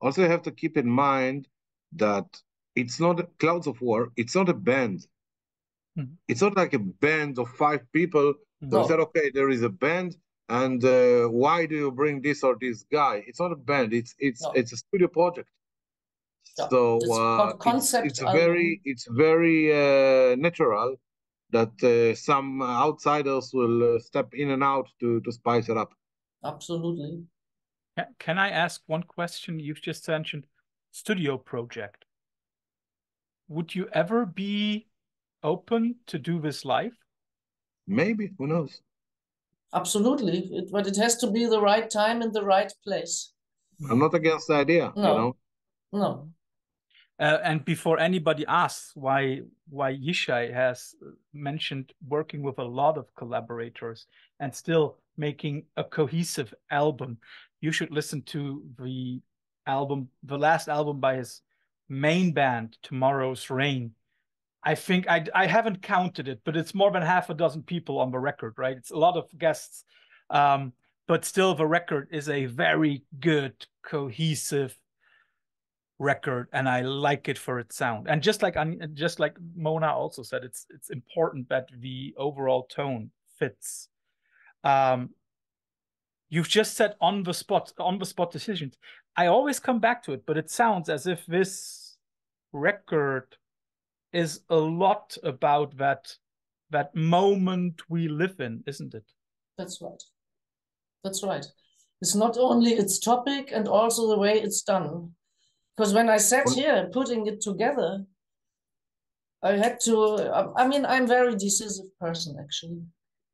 Also, you have to keep in mind that it's not Clouds of War. It's not a band. It's not like a band of 5 people. So said, okay, there is a band, and why do you bring this or this guy? It's not a band. It's a studio project. So it's very natural that some outsiders will step in and out to spice it up. Absolutely. Can I ask one question? You've just mentioned studio project. Would you ever be open to do this live? Maybe, who knows? Absolutely, but it has to be the right time and the right place. I'm not against the idea, No. And before anybody asks why Yishai has mentioned working with a lot of collaborators and still making a cohesive album. You should listen to the last album by his main band, Tomorrow's Rain. I think I haven't counted it, but it's more than half a dozen people on the record, right? It's a lot of guests, but still the record is a very good, cohesive record, and I like it for its sound. And just like Mona also said, it's important that the overall tone fits. You've just said on the spot decisions. I always come back to it, but it sounds as if this record is a lot about that moment we live in, isn't it? That's right. That's right. It's not only its topic and also the way it's done. Because when I sat here putting it together, I had to, I mean, I'm a very decisive person, actually.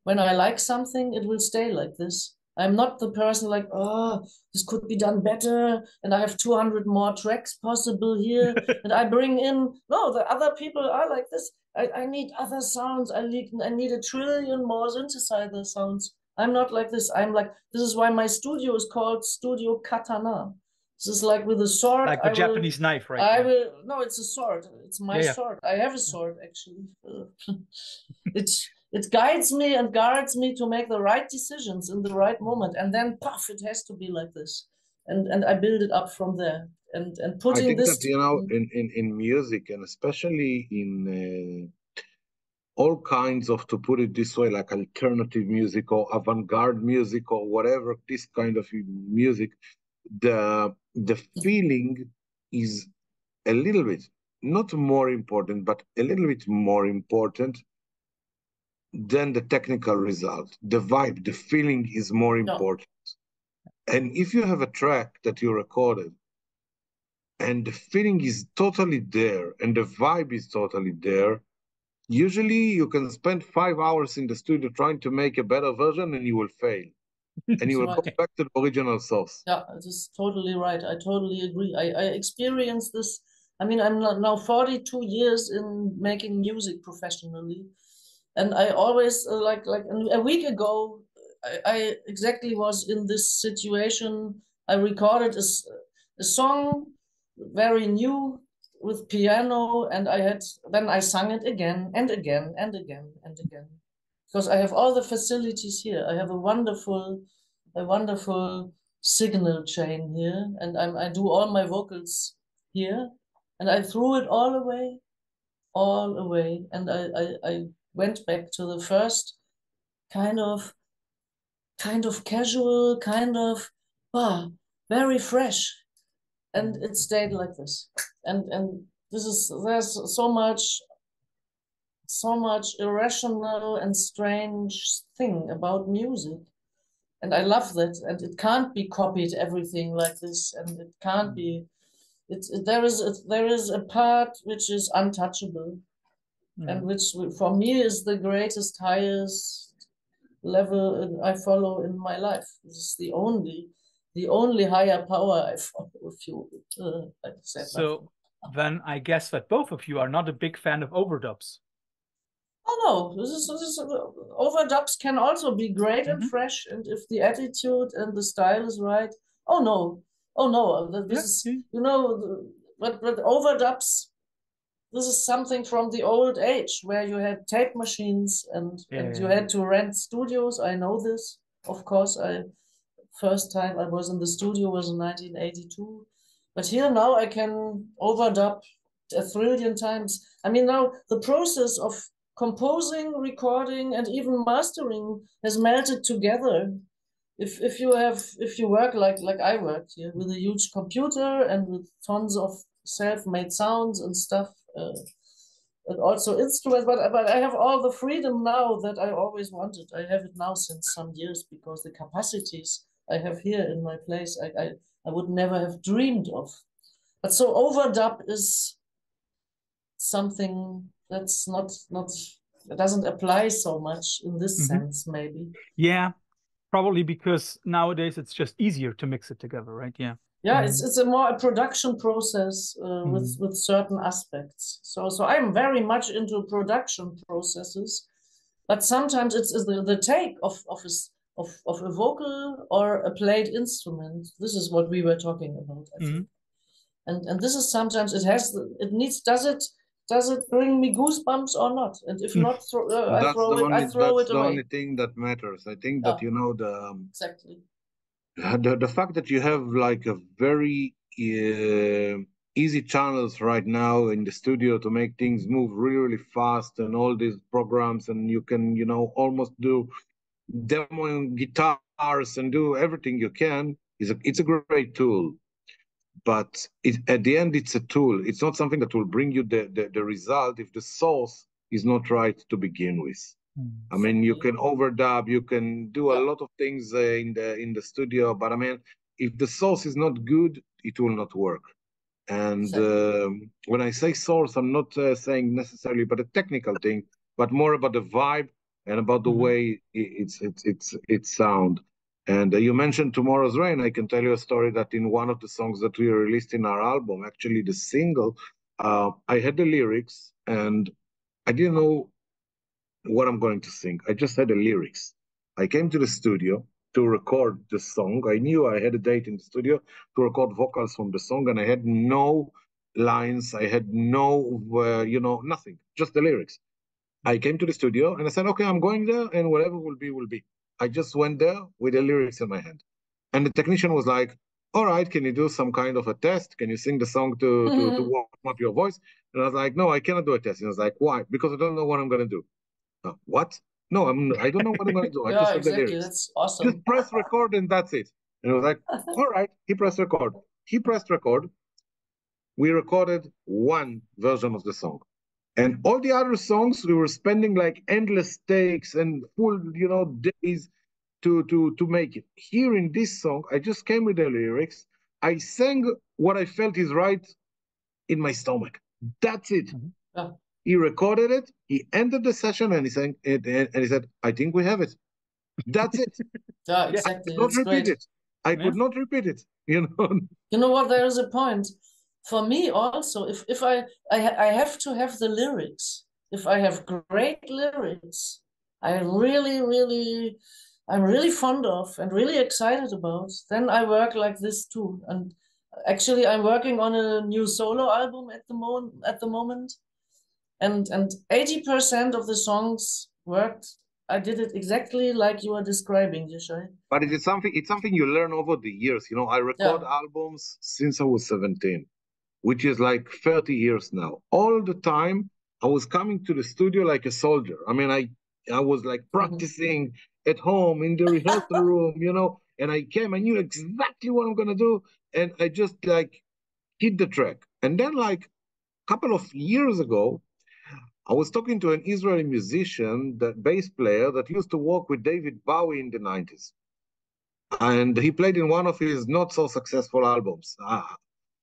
When I like something, it will stay like this. I'm not the person like, oh, this could be done better, and I have 200 more tracks possible here, and I bring in, no, the other people are like this. I need other sounds. I need 1 trillion more synthesizer sounds. I'm not like this. I'm like, this is why my studio is called Studio Katana. This is like with a sword. Like the Japanese knife, right? No, it's a sword. It's my sword. I have a sword, actually. It guides me and guards me to make the right decisions in the right moment. And then, puff, it has to be like this. And I build it up from there. And putting I think this... that, you know, in music, and especially in all kinds of, to put it this way, like alternative music or avant-garde music or whatever, this kind of music, the feeling is a little bit, not more important, but a little bit more important than the technical result. The vibe, the feeling is more important. And if you have a track that you recorded and the feeling is totally there and the vibe is totally there, usually you can spend 5 hours in the studio trying to make a better version and you will fail. And you will go back to the original source. Yeah, it is totally right. I totally agree. I experienced this. I mean, I'm now 42 years in making music professionally. And I always, like a week ago, I exactly was in this situation. I recorded a song, very new, with piano, and then I sang it again and again and again and again. Because I have all the facilities here. I have a wonderful signal chain here, and I do all my vocals here, and I threw it all away, and I went back to the first kind of casual, very fresh, and it stayed like this. And there's so much irrational and strange thing about music. And I love that. And it can't be copied, everything like this. And it can't be, there is a part which is untouchable. And which for me is the greatest, highest level I follow in my life. This is the only higher power I follow, if you said so that. Then I guess that both of you are not a big fan of overdubs. Oh no, overdubs can also be great and fresh, and if the attitude and the style is right. Oh no, this is, you know, but overdubs, this is something from the old age where you had tape machines and you had to rent studios. I know this, of course. First time I was in the studio was in 1982. But here now I can overdub 1 trillion times. I mean, now the process of composing, recording, and even mastering has melted together. If you work like I worked here with a huge computer and with tons of self-made sounds and stuff, and also instruments, but I have all the freedom now that I always wanted. I have it now since some years because the capacities I have here in my place, I would never have dreamed of. But so overdub is something that's not it doesn't apply so much in this sense, maybe. Yeah, probably because nowadays it's just easier to mix it together, right? Yeah. Yeah, it's a more production process with certain aspects. So I'm very much into production processes, but sometimes it's the take of of a vocal or a played instrument. This is what we were talking about, I think. And this is sometimes does it bring me goosebumps or not? And if not, I throw it away. That's the only thing that matters. I think that exactly the fact that you have like a very easy channels right now in the studio to make things move really, really fast, and all these programs, and you can, almost do demoing guitars and do everything you can. It's a great tool, but at the end it's a tool. It's not something that will bring you the result if the source is not right to begin with. I mean, you can overdub, you can do a lot of things in the studio, but I mean, if the source is not good, it will not work. And when I say source, I'm not saying necessarily about a technical thing, but more about the vibe and about the way it sound. And you mentioned Tomorrow's Rain. I can tell you a story that in one of the songs that we released in our album, actually the single, I had the lyrics and I didn't know what I'm going to sing. I just had the lyrics. I came to the studio to record the song. I knew I had a date in the studio to record vocals from the song, and I had no lines. I had no, nothing, just the lyrics. I came to the studio and I said, okay, I'm going there, and whatever will be, will be. I just went there with the lyrics in my hand. And the technician was like, all right, can you do some kind of a test? Can you sing the song to warm up your voice? And I was like, no, I cannot do a test. And I was like, why? Because I don't know what I'm going to do. What? No, I don't know what I'm going to do. I just have the lyrics. That's awesome. Just press record and that's it. And I was like, all right, he pressed record. He pressed record. We recorded one version of the song. And all the other songs, we were spending like endless takes and full, days to make it. Here in this song, I just came with the lyrics. I sang what I felt is right in my stomach. That's it. He recorded it. He ended the session and he sang it, and he said, "I think we have it." That's it. Exactly. I could not repeat it. You know what? There is a point for me also. If I have to have the lyrics. If I have great lyrics, I'm really fond of and really excited about, then I work like this too. And actually, I'm working on a new solo album at the moment. And 80% of the songs worked. I did it exactly like you are describing, Yishai. But it's something you learn over the years. I record albums since I was 17, which is like 30 years now. All the time, I was coming to the studio like a soldier. I mean, I was like practicing at home in the rehearsal room, and I knew exactly what I'm going to do. And I just like hit the track. And then like a couple of years ago, I was talking to an Israeli musician, the bass player that used to work with David Bowie in the 90s. And he played in one of his not so successful albums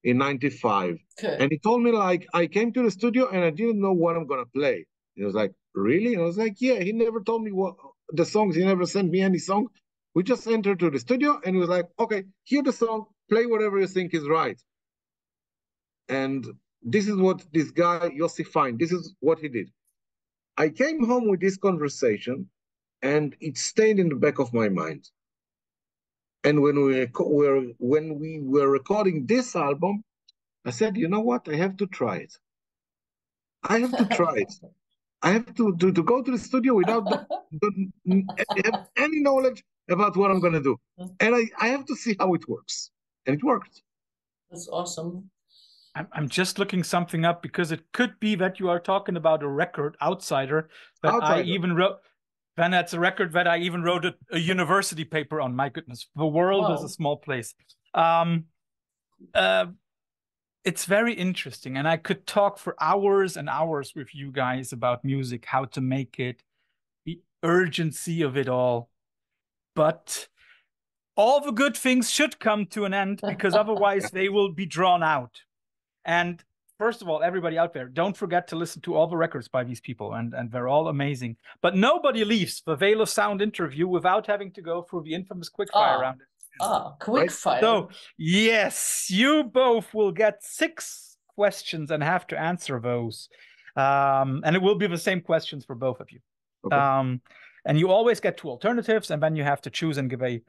in 95. Okay. And he told me, like, I came to the studio and I didn't know what I'm going to play. He was like, really? And I was like, yeah, he never told me what the songs. He never sent me any song. We just entered to the studio and he was like, okay, hear the song, play whatever you think is right. And this is what this guy, Yossi Fine, this is what he did. I came home with this conversation and it stayed in the back of my mind. And when we were recording this album, I said, you know what? I have to try it. I have to try it. I have to go to the studio without have any knowledge about what I'm going to do. And I have to see how it works. And it worked. That's awesome. I'm just looking something up because it could be that you are talking about a record, Outsider, that I even wrote. Then that's a record that I even wrote a university paper on. My goodness, the world is a small place. It's very interesting, and I could talk for hours and hours with you guys about music, how to make it, the urgency of it all. But all the good things should come to an end because otherwise they will be drawn out. And first of all, everybody out there, don't forget to listen to all the records by these people, and they're all amazing. But nobody leaves the Veil of Sound interview without having to go through the infamous quickfire round. Quickfire. So, yes, you both will get 6 questions and have to answer those. And it will be the same questions for both of you. Okay. And you always get two alternatives, and then you have to choose and give a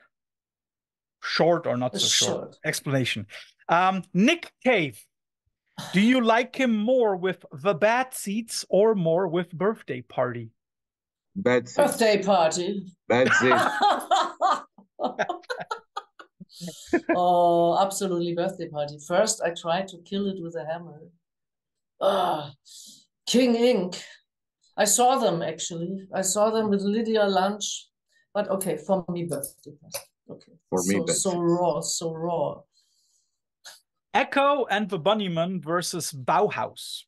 short or not so short explanation. Nick Cave, do you like him more with the bad seats or more with birthday party? Bad seats. Birthday party. Bad seats. Oh, absolutely birthday party. First, I tried to kill it with a hammer. King Ink. I saw them, actually. I saw them with Lydia Lunch. But okay, for me, birthday party. Okay. For me, so raw, so raw. Echo and the Bunnymen versus Bauhaus.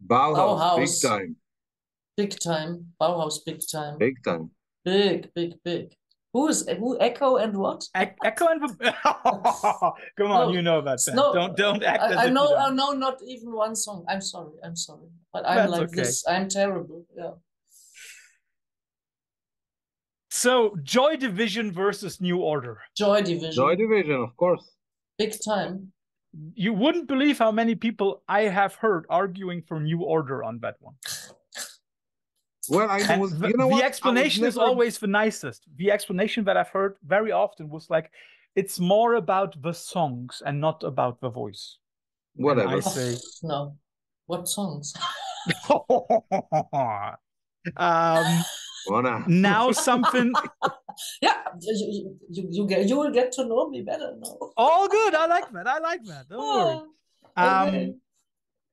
Bauhaus, big time. Big time. Bauhaus, big time. Big time. Big. Who Echo and what? Echo and the come on, you know about that. No, don't act as I if know. you don't. I know not even one song. I'm sorry. But I'm like this. I'm terrible. Yeah. So Joy Division versus New Order. Joy Division. Joy Division, of course. Big time. You wouldn't believe how many people I have heard arguing for New Order on that one. Well, the explanation is always the nicest. The explanation that I've heard very often was like, it's more about the songs and not about the voice. Whatever. And I say, no. What songs? Now something. Yeah, you will get to know me better now. All good. I like that. Don't worry. Okay.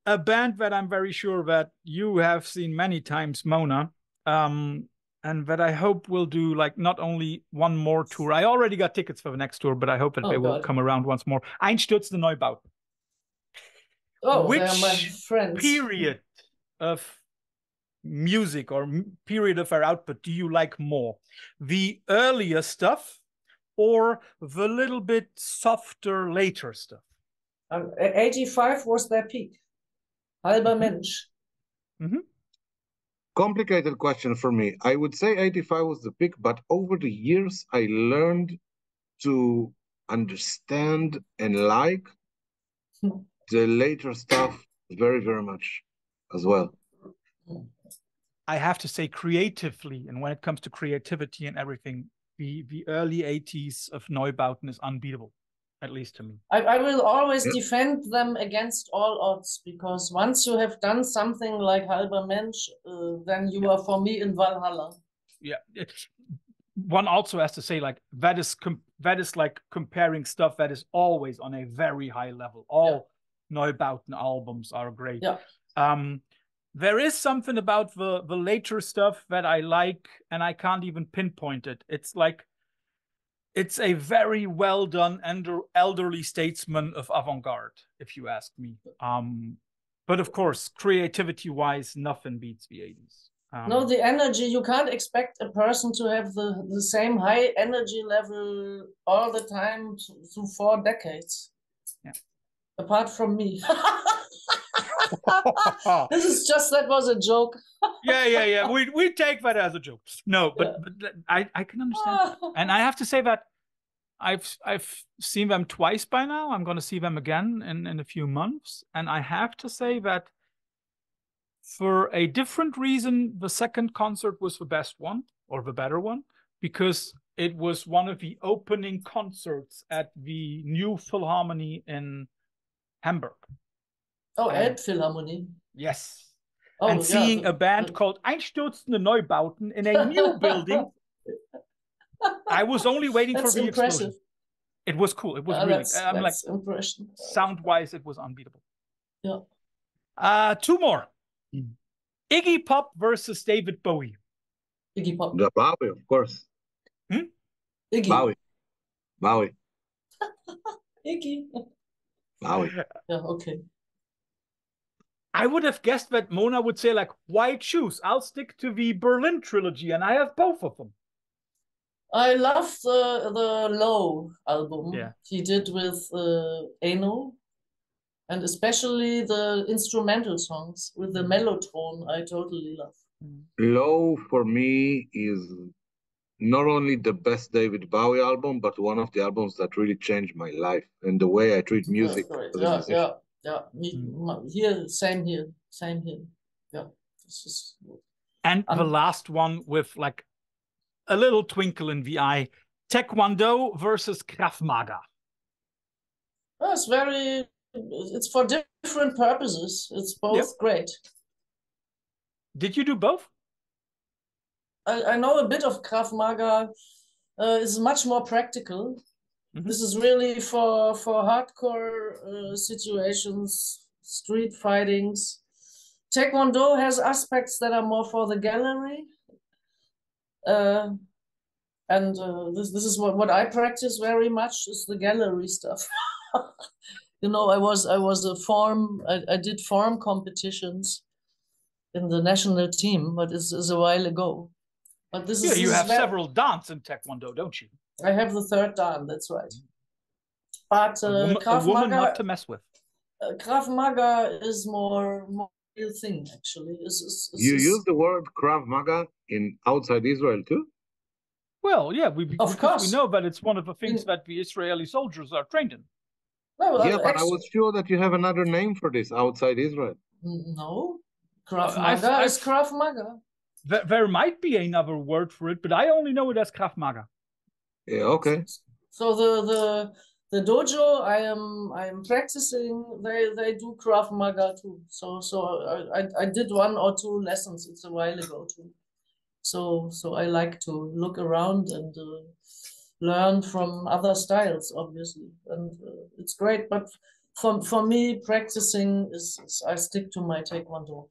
A band that I'm very sure that you have seen many times, Mona, and that I hope will do like not only one more tour. I already got tickets for the next tour, but I hope that they will come around once more. Einstürzende Neubauten. Which they're my friends. Period of music or period of our output do you like more? The earlier stuff or the little bit softer later stuff? 85 was their peak. Halber Mensch. Complicated question for me. I would say 85 was the peak, but over the years, I learned to understand and like the later stuff very, very much as well. I have to say creatively, and when it comes to creativity and everything, the early 80s of Neubauten is unbeatable, at least to me. I will always defend them against all odds, because once you have done something like Halber Mensch, then you are for me in Valhalla. Yeah, one also has to say like that is like comparing stuff that is always on a very high level. All Neubauten albums are great. Yeah. There is something about the later stuff that I like, and I can't even pinpoint it. It's like, it's a very well done elderly statesman of avant-garde, if you ask me. But of course, creativity-wise, nothing beats the 80s. No, the energy, you can't expect a person to have the same high energy level all the time through 4 decades. Yeah. Apart from me. This is just, that was a joke. Yeah. We take that as a joke. No, but I can understand. And I have to say that I've seen them twice by now. I'm going to see them again in a few months. And I have to say that for a different reason, the second concert was the best one, or the better one, because it was one of the opening concerts at the new Philharmonie in Hamburg. Oh, Elbphilharmonie. Yes. And seeing a band called Einstürzende Neubauten in a new building, I was only waiting for the explosion. It was cool. It was really. I'm like, sound-wise, it was unbeatable. Yeah. 2 more. Iggy Pop versus David Bowie. Iggy Pop. The Bowie, of course. Iggy. Bowie. Iggy. Bowie. Yeah, okay. I would have guessed that Mona would say, like, why choose? I'll stick to the Berlin trilogy, and I have both of them. I love the Low album he did with Eno, and especially the instrumental songs with the mellotone, I totally love. Low, for me, is not only the best David Bowie album, but one of the albums that really changed my life and the way I treat music. Yeah, here, same here. Yeah, this is and the last one with like a little twinkle in the eye. Taekwondo versus Krav Maga. Oh, it's for different purposes. It's both great. Did you do both? I know a bit of Krav Maga. It's much more practical. This is really for hardcore situations, street fightings. Taekwondo has aspects that are more for the gallery. And this is what I practice very much, is the gallery stuff. You know, I did form competitions in the national team, but it's a while ago. But you have several dans in Taekwondo, don't you? I have the third dan, that's right. But a woman not to mess with. Krav Maga is more real thing, actually. You use the word Krav Maga in outside Israel too? Well, yeah, of course we know that it's one of the things that the Israeli soldiers are trained in. No, yeah, but I was sure that you have another name for this outside Israel. No, Krav Maga is Krav Maga. There might be another word for it, but I only know it as Krav Maga. Yeah, okay. So the dojo I am practicing, they do Krav Maga too. So I did 1 or 2 lessons. It's a while ago too. So I like to look around and learn from other styles, obviously, and it's great. But for me, practicing is I stick to my Taekwondo.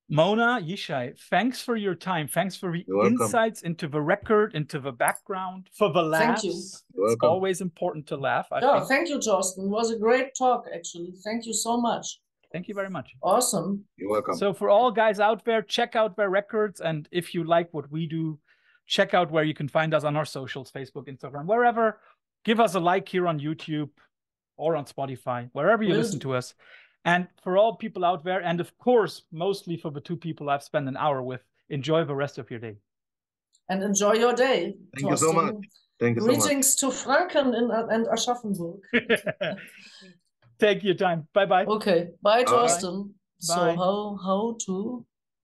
Mona, Yishai, thanks for your time. Thanks for the insights into the record, into the background, for the laughs. Thank you. It's always important to laugh. Thank you, Torsten. It was a great talk, actually. Thank you so much. Thank you very much. Awesome. You're welcome. So for all guys out there, check out their records. And if you like what we do, check out where you can find us on our socials, Facebook, Instagram, wherever. Give us a like here on YouTube or on Spotify, wherever you listen to us. And for all people out there, and of course, mostly for the 2 people I've spent an hour with, enjoy the rest of your day. And enjoy your day. Thank you so much. Thank you so much. Greetings to Franken and Aschaffenburg. Take your time. Bye-bye. Okay. Bye, Torsten. Bye. So how to...